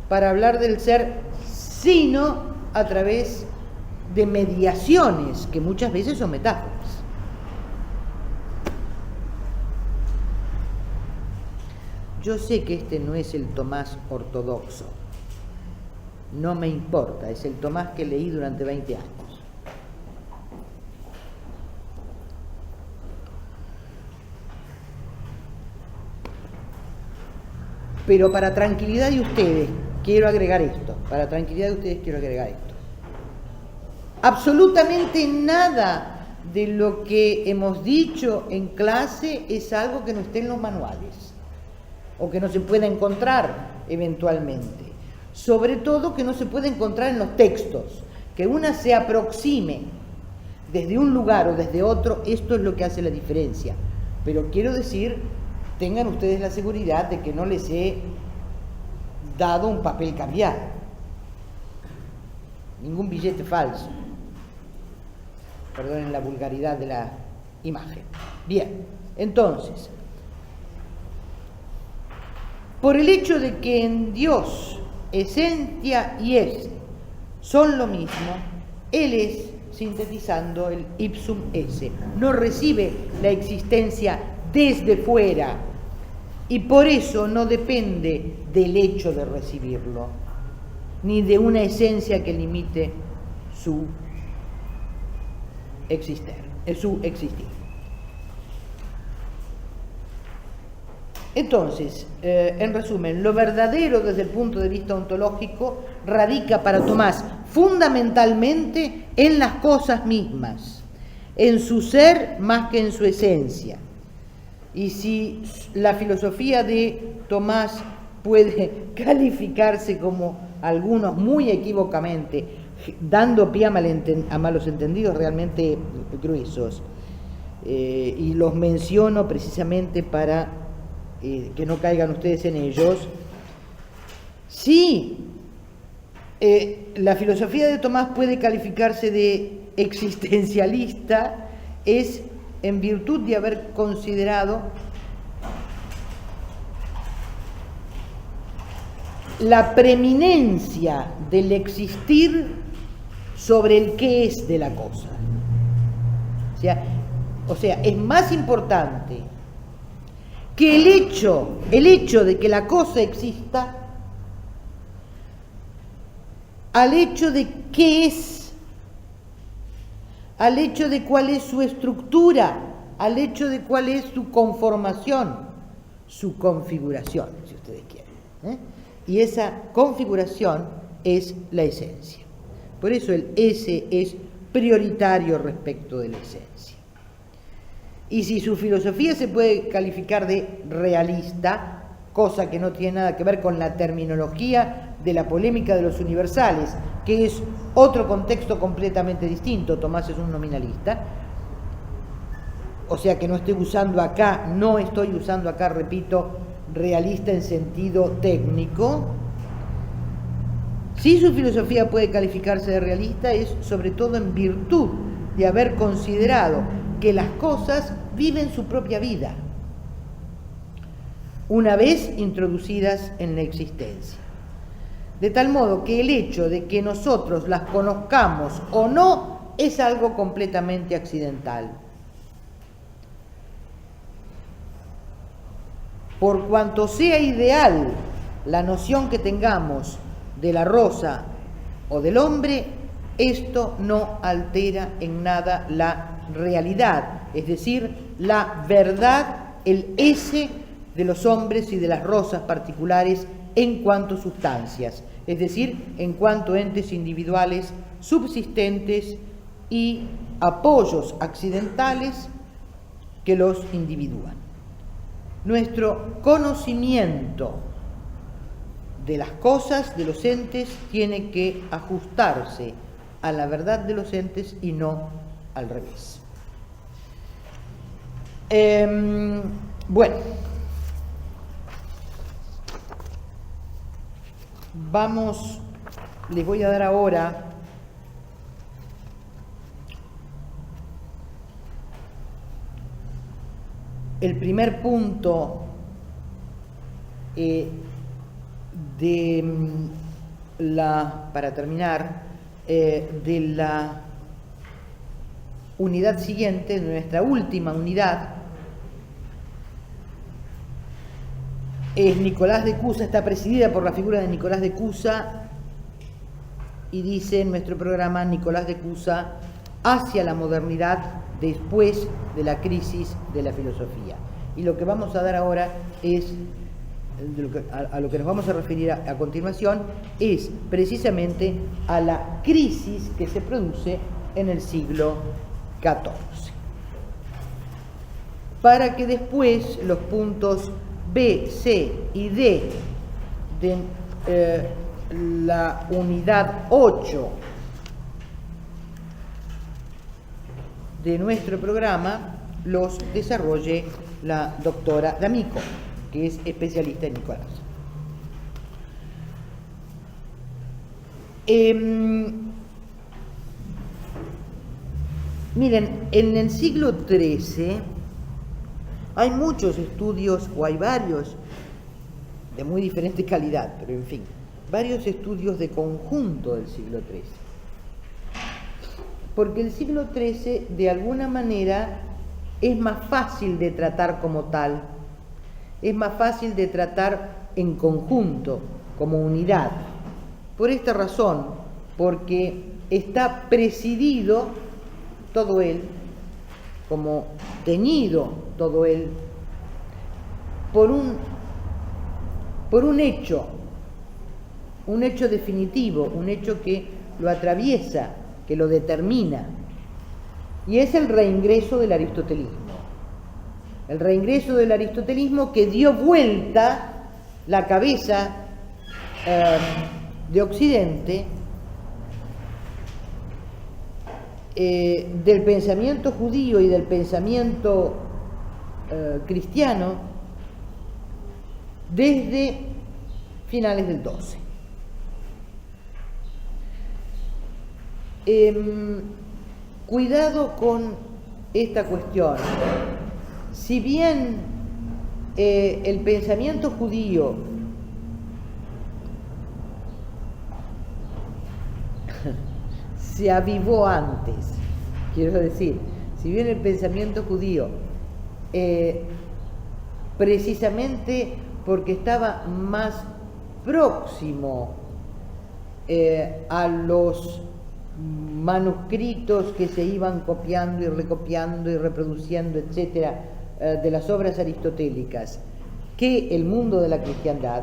para hablar del ser sino a través de mediaciones que muchas veces son metáforas? Yo sé que este no es el Tomás ortodoxo, no me importa, es el Tomás que leí durante 20 años. Pero para tranquilidad de ustedes, quiero agregar esto, para tranquilidad de ustedes quiero agregar esto. Absolutamente nada de lo que hemos dicho en clase es algo que no esté en los manuales o que no se pueda encontrar eventualmente. Sobre todo que no se puede encontrar en los textos. Que una se aproxime desde un lugar o desde otro, esto es lo que hace la diferencia. Pero quiero decir, tengan ustedes la seguridad de que no les he dado un papel cambiado, ningún billete falso. Perdonen la vulgaridad de la imagen. Bien, entonces, por el hecho de que en Dios esencia y esse son lo mismo, Él es, sintetizando, el ipsum esse, no recibe la existencia desde fuera y por eso no depende del hecho de recibirlo, ni de una esencia que limite su existir. Entonces, en resumen, lo verdadero desde el punto de vista ontológico radica para Tomás fundamentalmente en las cosas mismas, en su ser más que en su esencia. Y si la filosofía de Tomás puede calificarse como algunos muy equívocamente, dando pie a malos entendidos realmente gruesos, y los menciono precisamente para que no caigan ustedes en ellos. Sí, la filosofía de Tomás puede calificarse de existencialista, es en virtud de haber considerado la preeminencia del existir sobre el qué es de la cosa. O sea, es más importante que el hecho de que la cosa exista al hecho de qué es, al hecho de cuál es su estructura, al hecho de cuál es su conformación, su configuración, si ustedes quieren. Y esa configuración es la esencia. Por eso el ese es prioritario respecto de la esencia. Y si su filosofía se puede calificar de realista, cosa que no tiene nada que ver con la terminología de la polémica de los universales, que es otro contexto completamente distinto. Tomás es un nominalista, o sea que no estoy usando acá, repito, realista en sentido técnico. Si su filosofía puede calificarse de realista es sobre todo en virtud de haber considerado que las cosas viven su propia vida una vez introducidas en la existencia. De tal modo que el hecho de que nosotros las conozcamos o no es algo completamente accidental. Por cuanto sea ideal la noción que tengamos de la rosa o del hombre, esto no altera en nada la realidad, es decir, la verdad, el ese de los hombres y de las rosas particulares en cuanto sustancias, es decir, en cuanto entes individuales subsistentes y apoyos accidentales que los individúan. Nuestro conocimiento de las cosas, de los entes, tiene que ajustarse a la verdad de los entes y no al revés. Bueno, les voy a dar ahora el primer punto para terminar, de la unidad siguiente, de nuestra última unidad. Es Nicolás de Cusa, está presidida por la figura de Nicolás de Cusa, y dice en nuestro programa Nicolás de Cusa hacia la modernidad después de la crisis de la filosofía. Y lo que vamos a dar ahora es a lo que nos vamos a referir a continuación es precisamente a la crisis que se produce en el siglo XIV, para que después los puntos B, C y D de la unidad 8 de nuestro programa los desarrolle la doctora D'Amico, que es especialista en Nicolás. Miren, en el siglo XIII hay muchos estudios, o hay varios, de muy diferente calidad, pero en fin, varios estudios de conjunto del siglo XIII. Porque el siglo XIII, de alguna manera, es más fácil de tratar como tal, es más fácil de tratar en conjunto, como unidad. Por esta razón, porque está presidido todo él, como teñido todo él, por un hecho definitivo, un hecho que lo atraviesa, que lo determina, y es el reingreso del aristotelismo. El reingreso del aristotelismo que dio vuelta la cabeza de Occidente del pensamiento judío y del pensamiento cristiano desde finales del XII. Cuidado con esta cuestión. Si bien el pensamiento judío se avivó antes, quiero decir, si bien el pensamiento judío, precisamente porque estaba más próximo a los manuscritos que se iban copiando y recopiando y reproduciendo, etcétera, de las obras aristotélicas, que el mundo de la cristiandad,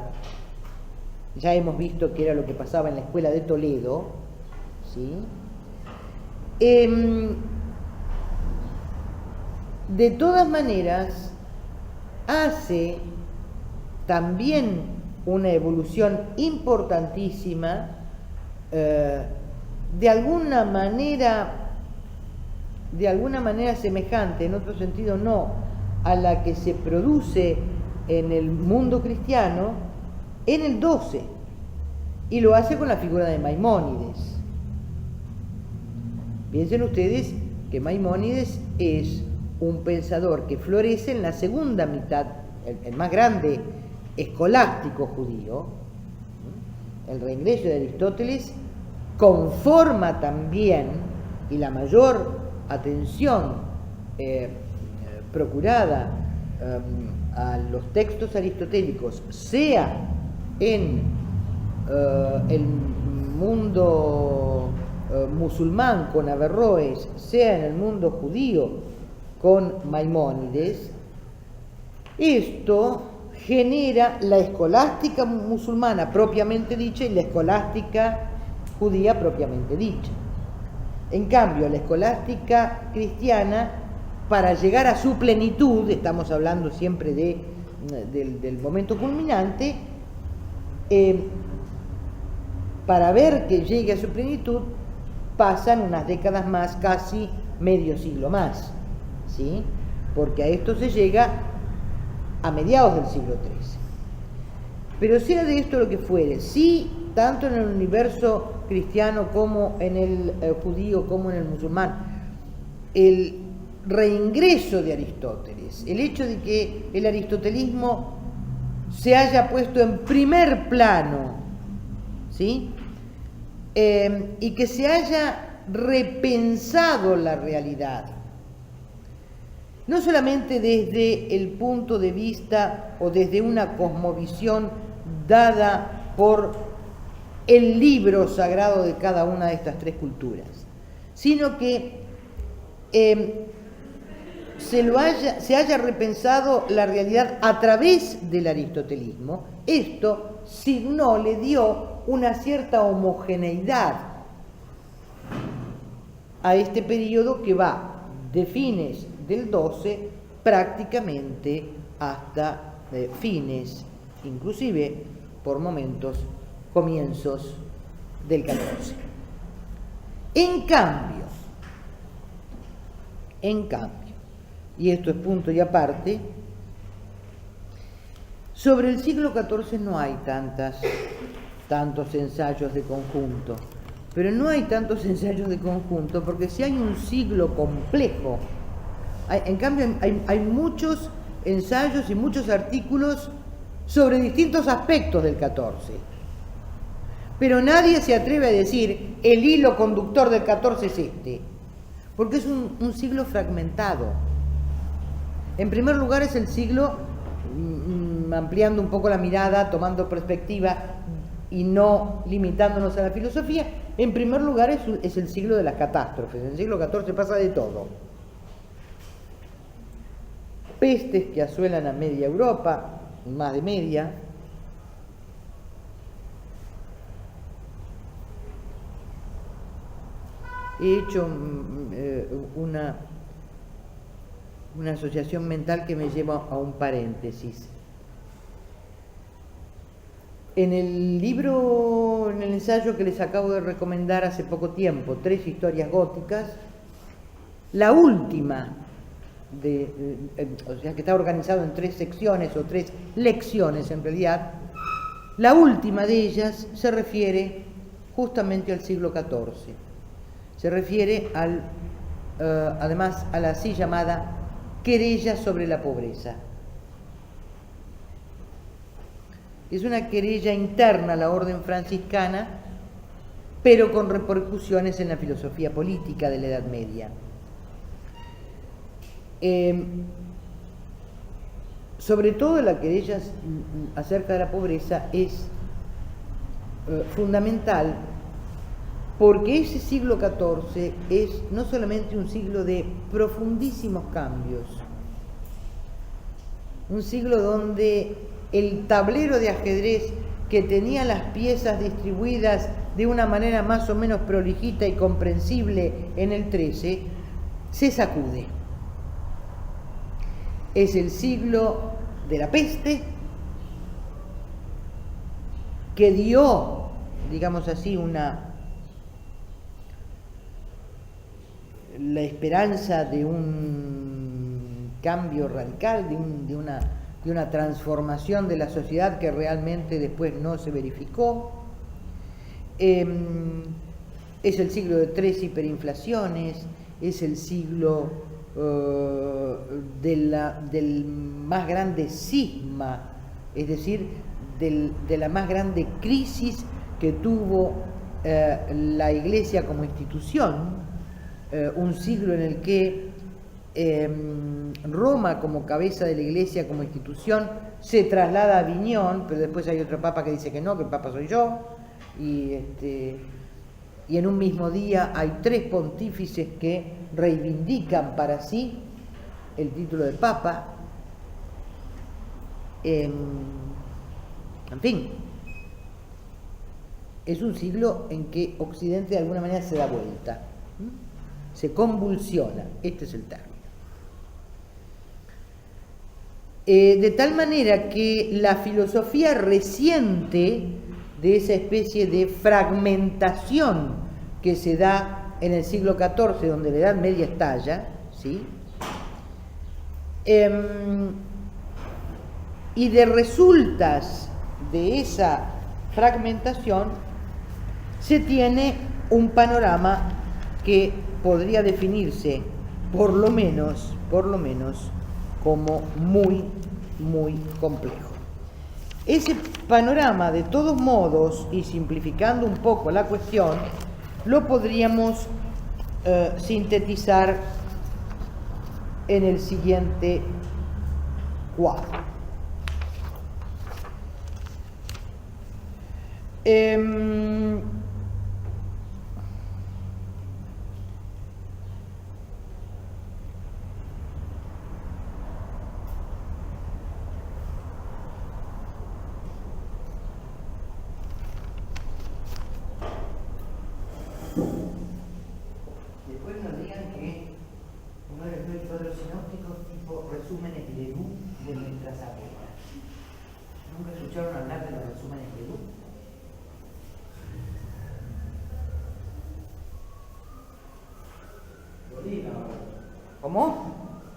ya hemos visto que era lo que pasaba en la escuela de Toledo, ¿sí? De todas maneras, hace también una evolución importantísima, de alguna manera semejante, en otro sentido no, a la que se produce en el mundo cristiano en el XII, y lo hace con la figura de Maimónides. Piensen ustedes que Maimónides es un pensador que florece en la segunda mitad, el más grande escolástico judío. El reingreso de Aristóteles conforma también, y la mayor atención procurada a los textos aristotélicos, sea en el mundo musulmán con Averroes, sea en el mundo judío con Maimónides, esto genera la escolástica musulmana propiamente dicha y la escolástica judía propiamente dicha. En cambio, la escolástica cristiana, para llegar a su plenitud, estamos hablando siempre del momento culminante, para ver que llegue a su plenitud, pasan unas décadas más, casi medio siglo más, ¿sí? Porque a esto se llega a mediados del siglo XIII. Pero sea de esto lo que fuere, sí, tanto en el universo cristiano como en el judío como en el musulmán, el reingreso de Aristóteles, el hecho de que el aristotelismo se haya puesto en primer plano, ¿sí? Y que se haya repensado la realidad, no solamente desde el punto de vista o desde una cosmovisión dada por el libro sagrado de cada una de estas tres culturas, sino que se haya repensado la realidad a través del aristotelismo, esto signó, le dio una cierta homogeneidad a este periodo que va de fines del 12 prácticamente hasta fines, inclusive por momentos, comienzos del 14. En cambio, y esto es punto y aparte, sobre el siglo XIV no hay tantos ensayos de conjunto, pero no hay tantos ensayos de conjunto porque si hay un siglo complejo, en cambio hay muchos ensayos y muchos artículos sobre distintos aspectos del XIV, pero nadie se atreve a decir el hilo conductor del XIV es este, porque es un siglo fragmentado. En primer lugar es el siglo, ampliando un poco la mirada, tomando perspectiva y no limitándonos a la filosofía, en primer lugar es el siglo de las catástrofes. En el siglo XIV pasa de todo. Pestes que asuelan a media Europa, más de media. He hecho una asociación mental que me lleva a un paréntesis. En el libro, en el ensayo que les acabo de recomendar hace poco tiempo, 3 historias góticas, la última, o sea que está organizado en 3 secciones o 3 lecciones en realidad, la última de ellas se refiere justamente al siglo XIV. Se refiere además a la así llamada querella sobre la pobreza. Es una querella interna a la orden franciscana, pero con repercusiones en la filosofía política de la Edad Media. Sobre todo la querella acerca de la pobreza es fundamental porque ese siglo XIV es no solamente un siglo de profundísimos cambios, un siglo donde el tablero de ajedrez que tenía las piezas distribuidas de una manera más o menos prolijita y comprensible en el 13, se sacude. Es el siglo de la peste que dio, digamos así, la esperanza de un cambio radical, de una transformación de la sociedad que realmente después no se verificó. Es el siglo de 3 hiperinflaciones, es el siglo del más grande cisma, es decir, de la más grande crisis que tuvo la Iglesia como institución. Un siglo en el que Roma como cabeza de la Iglesia, como institución, se traslada a Aviñón, pero después hay otro papa que dice que no, que el papa soy yo, y en un mismo día hay 3 pontífices que reivindican para sí el título de papa. En fin, es un siglo en que Occidente de alguna manera se da vuelta, se convulsiona, este es el término. De tal manera que la filosofía reciente de esa especie de fragmentación que se da en el siglo XIV, donde la Edad Media estalla, ¿sí? Y de resultas de esa fragmentación se tiene un panorama que podría definirse por lo menos como muy, muy complejo. Ese panorama, de todos modos, y simplificando un poco la cuestión, lo podríamos sintetizar en el siguiente cuadro. Después nos digan que no les doy todos los sinópticos tipo resúmenes Ledoux de nuestras abuelas. ¿Nunca escucharon hablar de los resúmenes Ledoux? Dolina, ¿Cómo?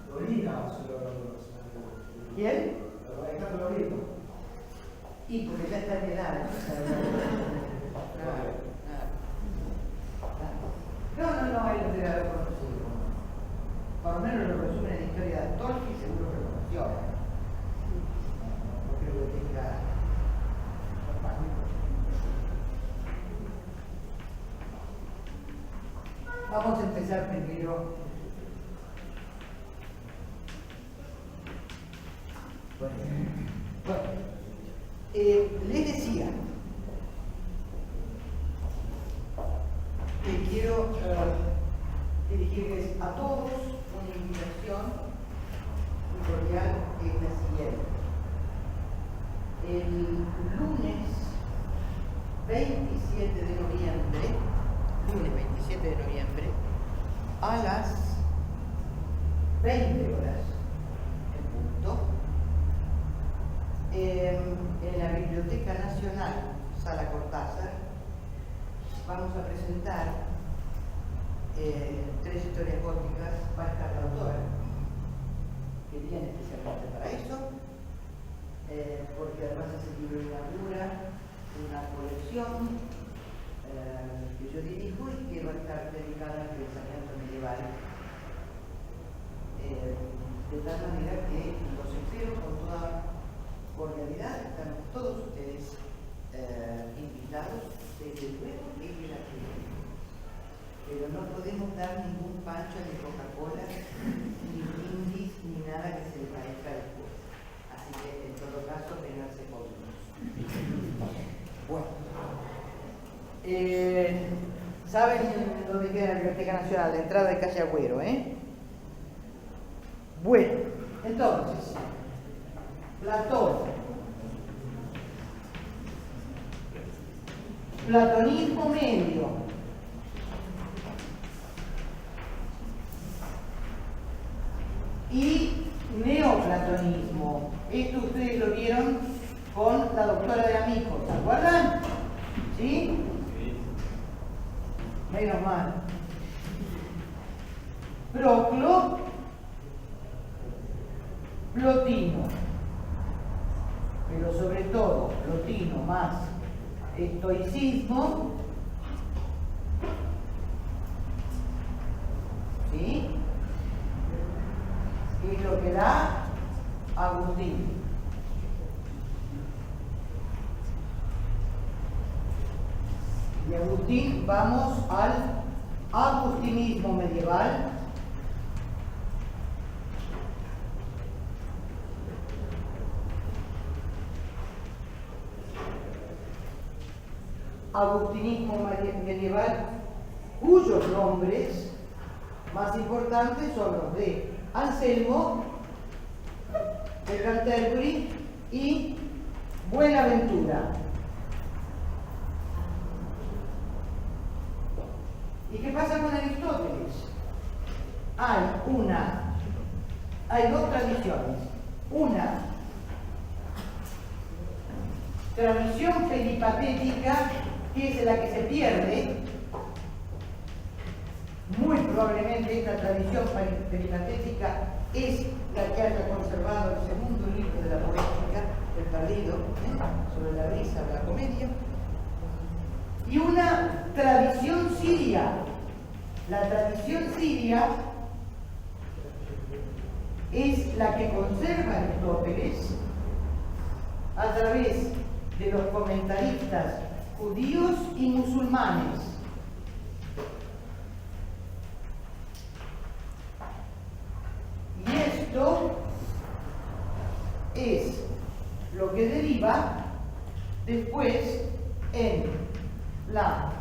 Dolina, se lo conocen. ¿Quién? Alejandro Dolina. Y porque ya está en edad. No, él no debe haber conocido. Por lo menos los resúmenes de historia de Tolkien seguro que lo conoció. No creo que tenga. Vamos a empezar primero. Bueno, les decía que quiero dirigirles a todos una invitación muy cordial que es la siguiente. El lunes 27 de noviembre, a las 20 horas en punto, en la Biblioteca Nacional, Sala Cortázar, vamos a presentar 3 historias góticas. Va a estar la autora, que viene especialmente para eso, porque además ese libro inaugura una colección que yo dirijo y que va a estar dedicada al pensamiento medieval, de tal manera que los espero con toda cordialidad. Están todos ustedes invitados, desde luego, y gratuitamente. Pero no podemos dar ningún pancho de Coca-Cola, ni brindis, ni nada que se le parezca después. Así que, en todo caso, vénganse conmigo. Bueno. ¿Saben dónde queda la Biblioteca Nacional? La entrada de calle Agüero, Bueno, entonces, Platón, platonismo medio, y neoplatonismo. Esto ustedes lo vieron con la doctora de Amico, ¿se acuerdan? ¿Sí? Menos mal. Proclo, Plotino, pero sobre todo Plotino más estoicismo, ¿sí? Es lo que da Agustín. De Agustín vamos al agustinismo medieval. Agustinismo medieval, cuyos nombres más importantes son los de Anselmo, de Canterbury y Buenaventura. ¿Y qué pasa con Aristóteles? Hay dos tradiciones. Una tradición peripatética, que es la que se pierde. Muy probablemente esta tradición peripatética es la que haya conservado el segundo libro de la poética, El Perdido, sobre la brisa de la comedia. Y una tradición siria. La tradición siria es la que conserva Aristóteles a través de los comentaristas judíos y musulmanes. Y esto es lo que deriva después en la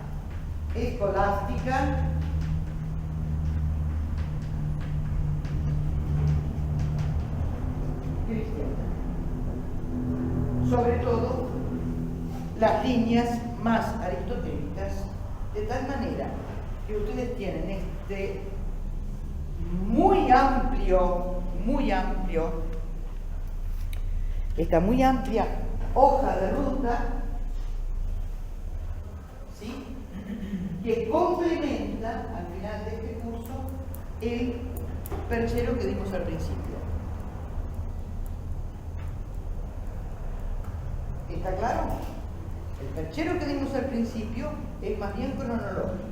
escolástica cristiana. Sobre todo las líneas más aristotélicas, de tal manera que ustedes tienen este muy amplio, esta muy amplia hoja de ruta, ¿sí?, que complementa al final de este curso el perchero que dimos al principio. ¿Está claro? El perchero que dimos al principio es más bien cronológico.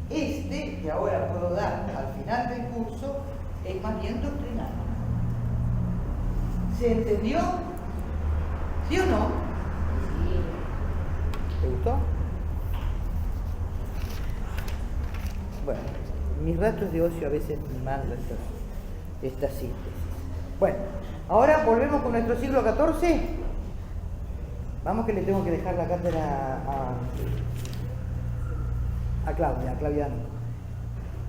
Este, que ahora puedo dar al final del curso, es más bien doctrinario. ¿Se entendió? ¿Sí o no? Sí. ¿Te gustó? Bueno, mis ratos de ocio a veces me mandan esta síntesis. Bueno, ahora volvemos con nuestro siglo XIV. Vamos, que le tengo que dejar la cátedra a Claudia.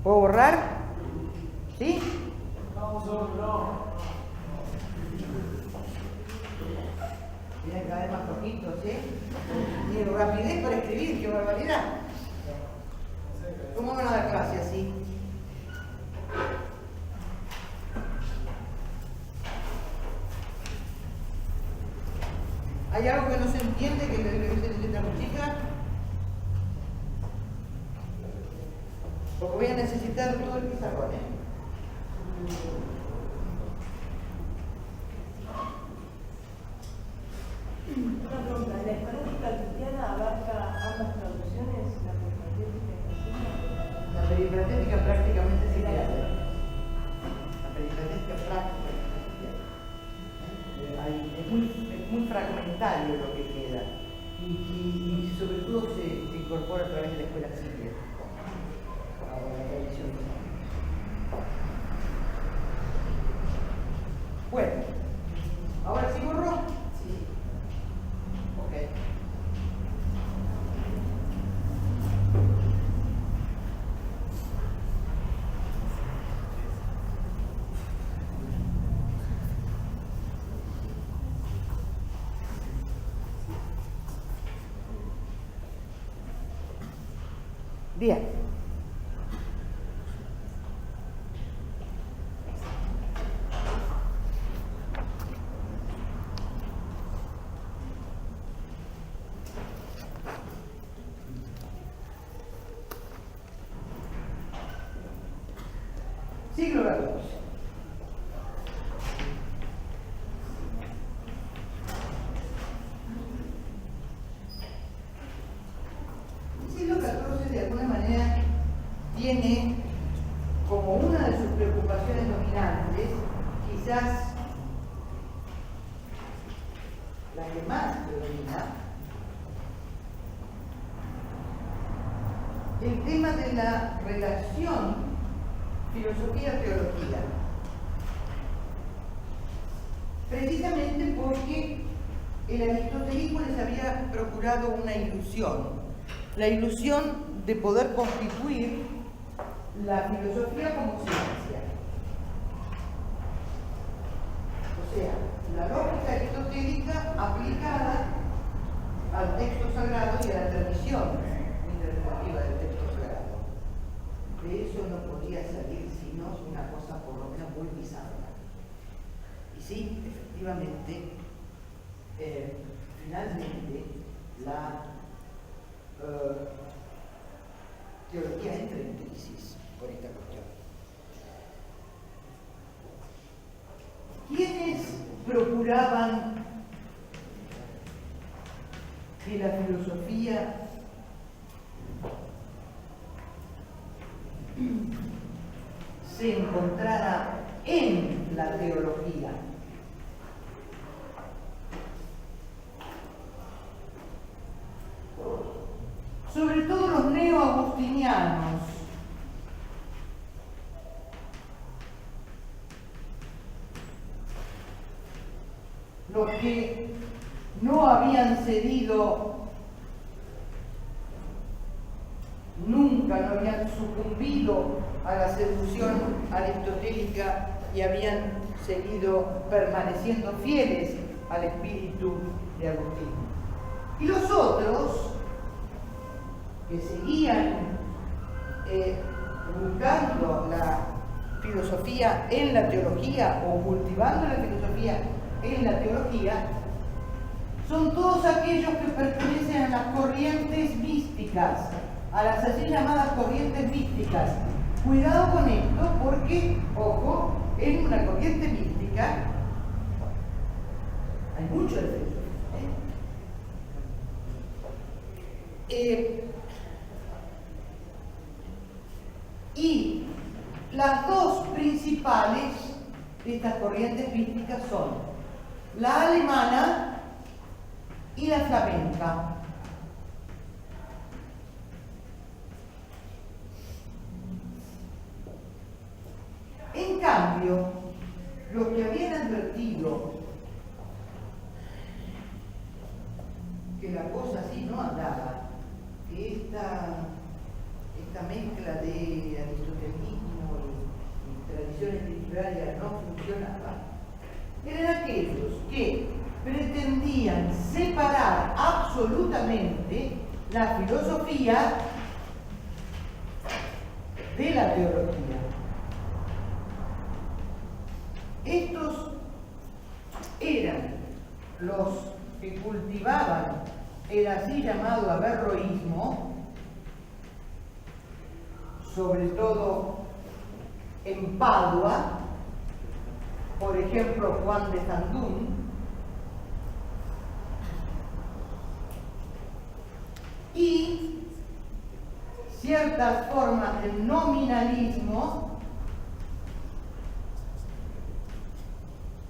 ¿Puedo borrar? ¿Sí? Vamos a borrar. Miren, cada vez más poquitos, ¿sí? Tiene rapidez para escribir, qué barbaridad. ¿Cómo van a dar clase así? ¿Hay algo que no se entiende que se necesita música? Porque voy a necesitar todo el pizarrón, Una pregunta, ¿la escolástica cristiana abarca ambas traducciones, la peripatética y la suma? La peripatética prácticamente se pierde. La peripatética prácticamente se pierde. Es muy fragmentario lo que queda. Y sobre todo se incorpora a través de la escuela siria. Ahora, la tradición. Bueno, ¿ahora sí borro? Sí. Ok. Bien. Siglo XIV. El siglo XIV de alguna manera tiene como una de sus preocupaciones dominantes, quizás la que más predomina, el tema de la relación filosofía-teología. Precisamente porque el aristotelismo les había procurado una ilusión, la ilusión de poder constituir la filosofía como ciencia. O sea, la lógica aristotélica aplicada al texto sagrado y a la tradición interpretativa del texto sagrado. De eso no podía salir sino una cosa por lo menos muy bizarra. Y sí, efectivamente, finalmente la teología entra en crisis por esta cuestión. ¿Quiénes procuraban que la filosofía se encontrara en la teología? Sobre todo los neo-agustinianos, los que no habían cedido nunca, no habían sucumbido a la seducción aristotélica y habían seguido permaneciendo fieles al espíritu de Agustín. Y los otros, que seguían buscando la filosofía en la teología o cultivando la filosofía en la teología, son todos aquellos que pertenecen a las corrientes místicas, a las así llamadas corrientes místicas. Cuidado con esto porque, ojo, en una corriente mística hay mucho de filosofía. Y las dos principales de estas corrientes místicas son la alemana y la flamenca. En cambio, los que habían advertido que la cosa así no andaba, que esta mezcla de aristotelismo y tradiciones literarias no funcionaba, eran aquellos que pretendían separar absolutamente la filosofía de la teología. Estos eran los que cultivaban el así llamado averroísmo, sobre todo en Padua, por ejemplo Juan de Sandún, y ciertas formas de nominalismo,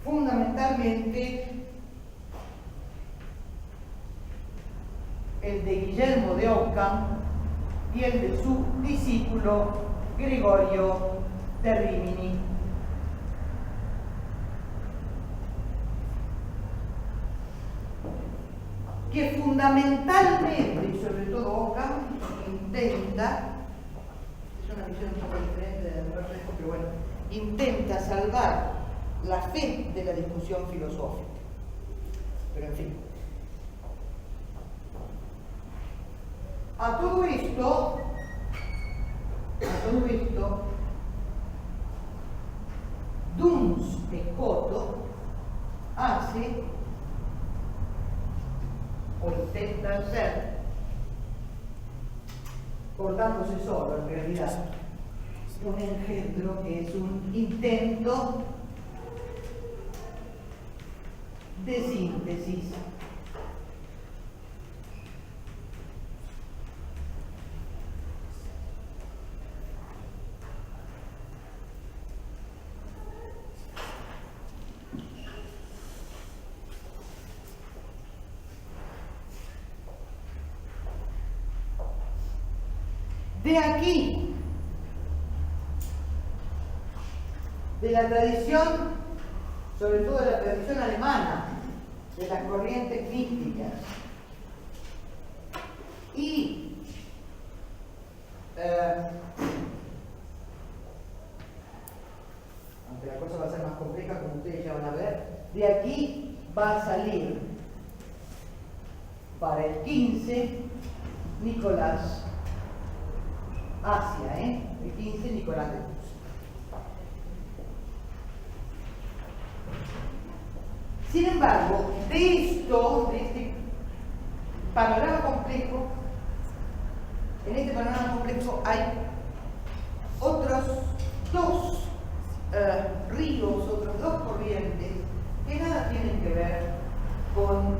fundamentalmente el de Guillermo de Ockham y el de su discípulo Gregorio de Rimini. Que fundamentalmente, y sobre todo Ockham, intenta, es una visión un poco diferente de la Refresco, pero bueno, intenta salvar la fe de la discusión filosófica. Pero en fin. A todo esto, Duns Scoto hace, o intenta hacer, cortándose solo en realidad, un engendro que es un intento de síntesis. De aquí, de la tradición, sobre todo de la tradición alemana, de las corrientes místicas, y aunque la cosa va a ser más compleja, como ustedes ya van a ver, de aquí va a salir para el 15 Nicolás Asia, el 15 Nicolás de Cruz. Sin embargo, de este panorama complejo, en este panorama complejo hay otros dos ríos, otras dos corrientes que nada tienen que ver con,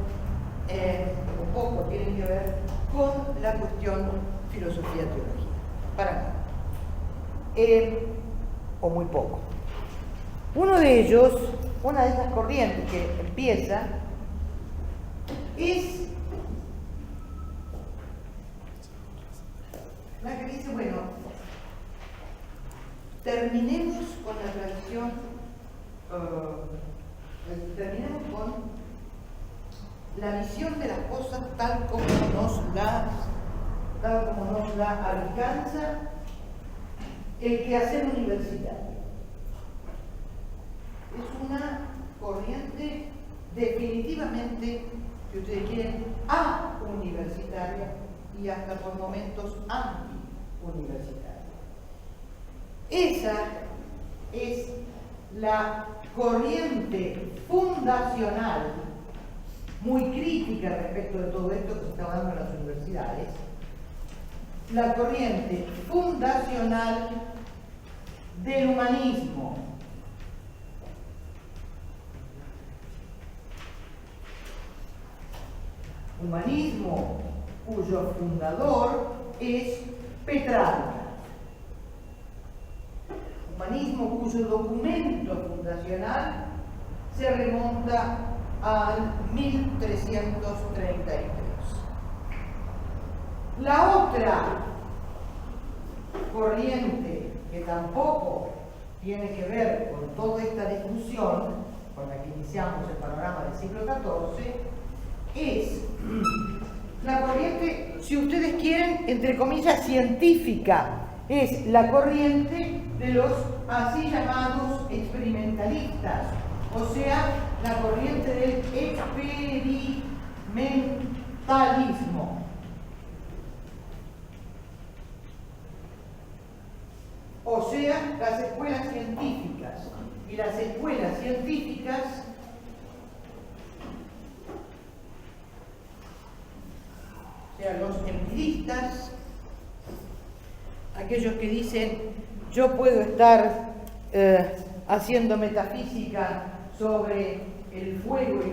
o poco tienen que ver con la cuestión filosofía-teología. Para nada. O muy poco. Uno de ellos, una de esas corrientes que empieza, es la que dice, bueno, terminemos con la tradición, terminemos con la visión de las cosas tal como nos la alcanza el quehacer universitario. Es una corriente definitivamente, si ustedes quieren, universitaria y hasta por momentos anti-universitaria. Esa es la corriente fundacional, muy crítica respecto de todo esto que se está dando en las universidades, la corriente fundacional del humanismo. Humanismo cuyo fundador es Petrarca. Humanismo cuyo documento fundacional se remonta al 1333. La otra corriente que tampoco tiene que ver con toda esta discusión con la que iniciamos el panorama del siglo XIV es la corriente, si ustedes quieren, entre comillas, científica. Es la corriente de los así llamados experimentalistas, o sea, la corriente del experimentalismo. O sea, las escuelas científicas. Y las escuelas científicas o sea, los empiristas, aquellos que dicen yo puedo estar haciendo metafísica sobre el fuego y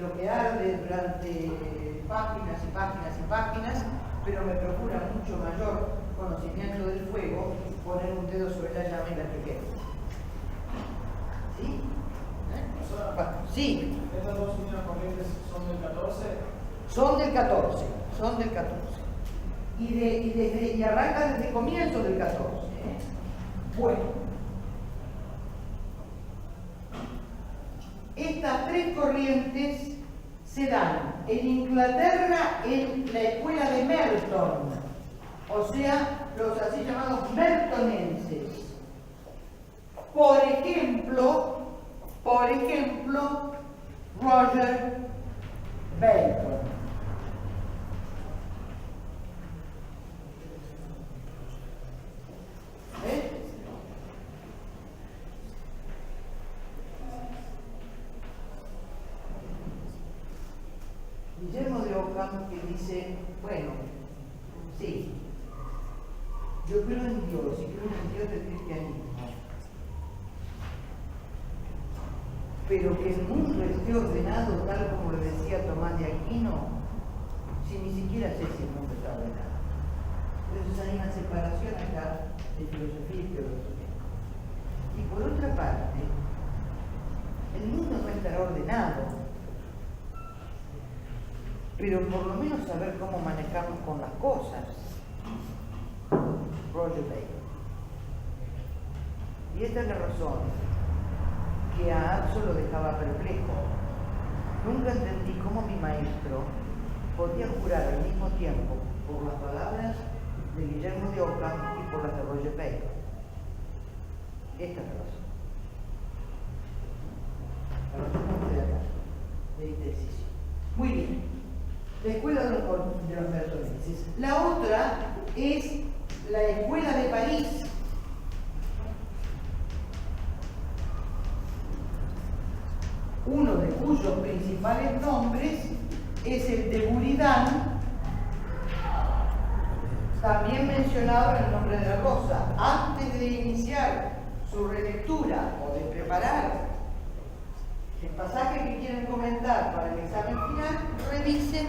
lo que arde durante páginas y páginas y páginas, pero me procura mucho mayor conocimiento del fuego poner un dedo sobre la llama y ver qué queda. ¿Sí? Sí. ¿Estas dos últimas corrientes son del 14? Son del 14, son del 14. Y arranca desde comienzo del 14. Bueno, estas tres corrientes se dan en Inglaterra en la escuela de Merton, o sea, los así llamados mertonenses. Por ejemplo, Roger Bacon. Guillermo de Ockham, que dice, bueno, sí, yo creo en Dios y creo en el Dios del cristianismo, pero que el mundo esté ordenado tal como lo decía Tomás de Aquino, si ni siquiera sé si el mundo está ordenado. Entonces hay una separación acá de filosofía y teología. Y por otra parte, el mundo no estará ordenado, pero por lo menos saber cómo manejarnos con las cosas. Roger Bacon. Y esta es la razón que a Atzo lo dejaba perplejo. Nunca entendí cómo mi maestro podía jurar al mismo tiempo por las palabras de Guillermo de Ockham y por las de Roger Bacon. Esta es la razón. La razón de acá, de esta decisión. Muy bien. La escuela de los mertonenses. La otra es la escuela de París. Uno de cuyos principales nombres es el de Buridan, también mencionado en el nombre de la rosa. Antes de iniciar su relectura o de preparar el pasaje que quieren comentar para el examen final, revisen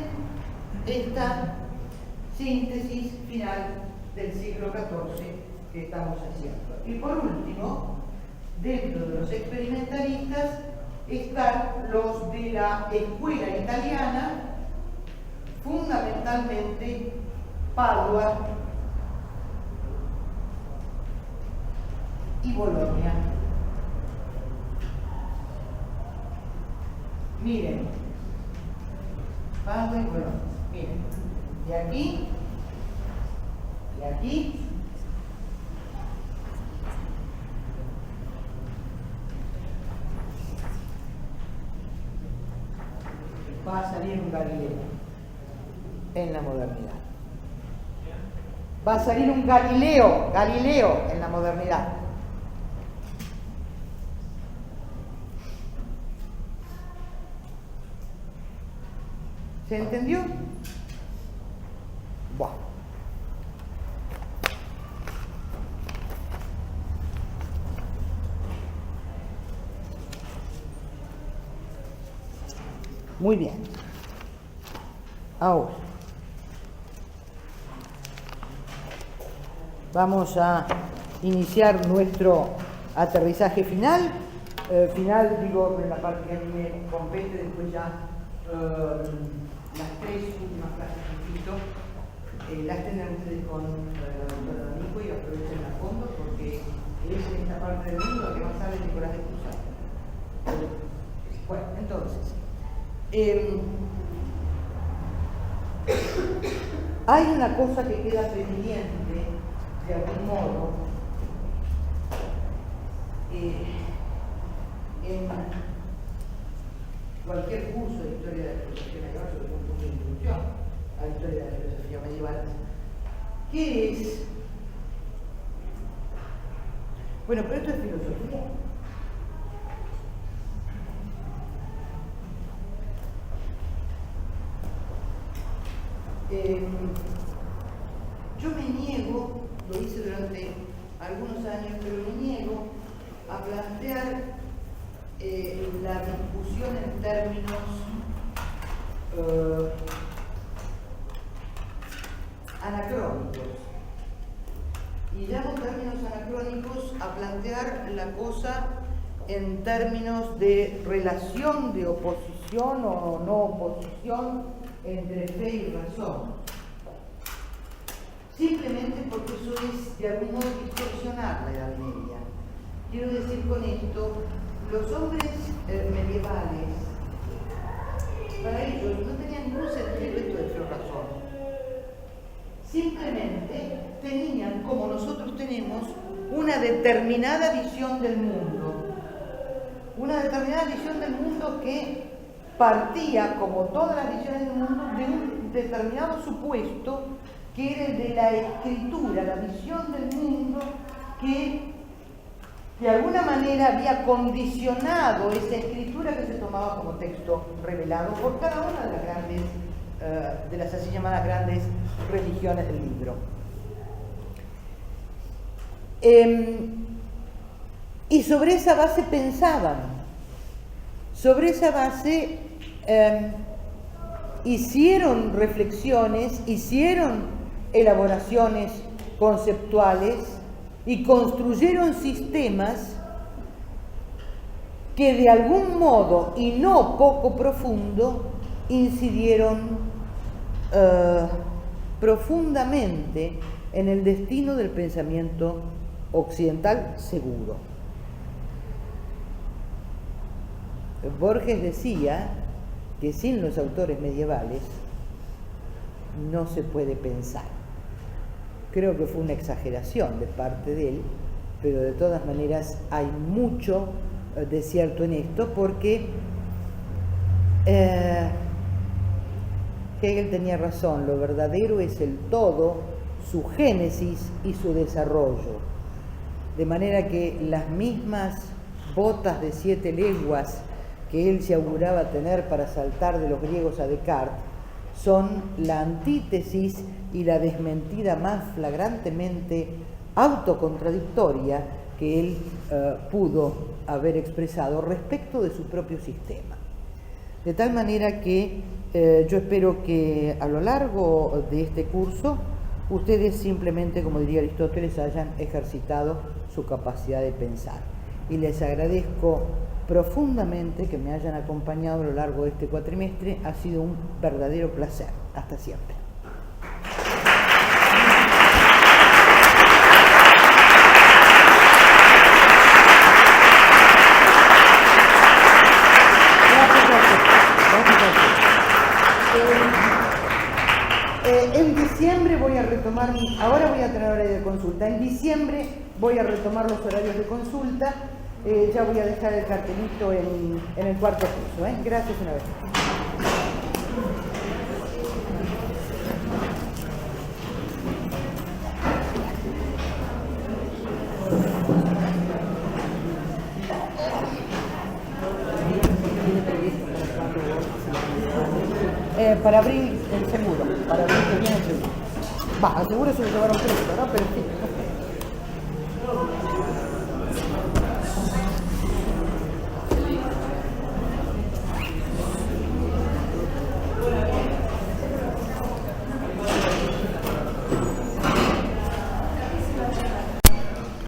esta síntesis final del siglo XIV que estamos haciendo. Y por último, dentro de los experimentalistas están los de la escuela italiana, fundamentalmente Padua y Bolonia. Miren, Padua y Bolonia. Miren, de aquí y aquí. Va a salir un Galileo en la modernidad. va a salir un Galileo en la modernidad. ¿Se entendió? Bueno. Muy bien. Ahora vamos a iniciar nuestro aterrizaje final. Final, digo, en la parte que a mí me compete, después ya las tres últimas clases que cito, las tendrán ustedes con la doctora D'Amico y aprovechen a fondo porque es en esta parte del mundo que más sabe Nicolás de Cursal. Bueno, entonces, hay una cosa que queda pendiente de algún modo en cualquier curso de historia de la filosofía medieval, sobre todo un curso de introducción a la historia de la filosofía medieval, que es, bueno, pero esto es filosofía. Yo me niego, lo hice durante algunos años, pero me niego a plantear la discusión en términos anacrónicos. Y llamo términos anacrónicos a plantear la cosa en términos de relación de oposición o no oposición entre fe y razón. Simplemente porque eso es de algún modo distorsionar la Edad Media. Quiero decir con esto, los hombres medievales, para ellos no tenían ningún sentido esto de fe o razón. Simplemente tenían, como nosotros tenemos, una determinada visión del mundo. Una determinada visión del mundo que partía, como todas las visiones del mundo, de un determinado supuesto que era el de la escritura, la visión del mundo que de alguna manera había condicionado esa escritura que se tomaba como texto revelado por cada una de las grandes, de las así llamadas grandes religiones del libro. Y sobre esa base pensaban, sobre esa base hicieron reflexiones, hicieron elaboraciones conceptuales y construyeron sistemas que de algún modo, y no poco profundo, incidieron profundamente en el destino del pensamiento occidental seguro. Borges decía que sin los autores medievales no se puede pensar. Creo que fue una exageración de parte de él, pero de todas maneras hay mucho de cierto en esto, porque Hegel tenía razón, lo verdadero es el todo, su génesis y su desarrollo. De manera que las mismas botas de 7 leguas que él se auguraba tener para saltar de los griegos a Descartes son la antítesis y la desmentida más flagrantemente autocontradictoria que él pudo haber expresado respecto de su propio sistema. De tal manera que yo espero que a lo largo de este curso ustedes simplemente, como diría Aristóteles, hayan ejercitado su capacidad de pensar. Y les agradezco profundamente que me hayan acompañado a lo largo de este cuatrimestre. Ha sido un verdadero placer. Hasta siempre. En diciembre voy a retomar, ahora voy a tener horario de consulta, en diciembre voy a retomar los horarios de consulta, ya voy a dejar el cartelito en el cuarto curso. Gracias una vez. Para abrir el seguro, para abrir que viene el seguro. Va, al seguro se lo llevaron preso, ¿no? Pero en fin.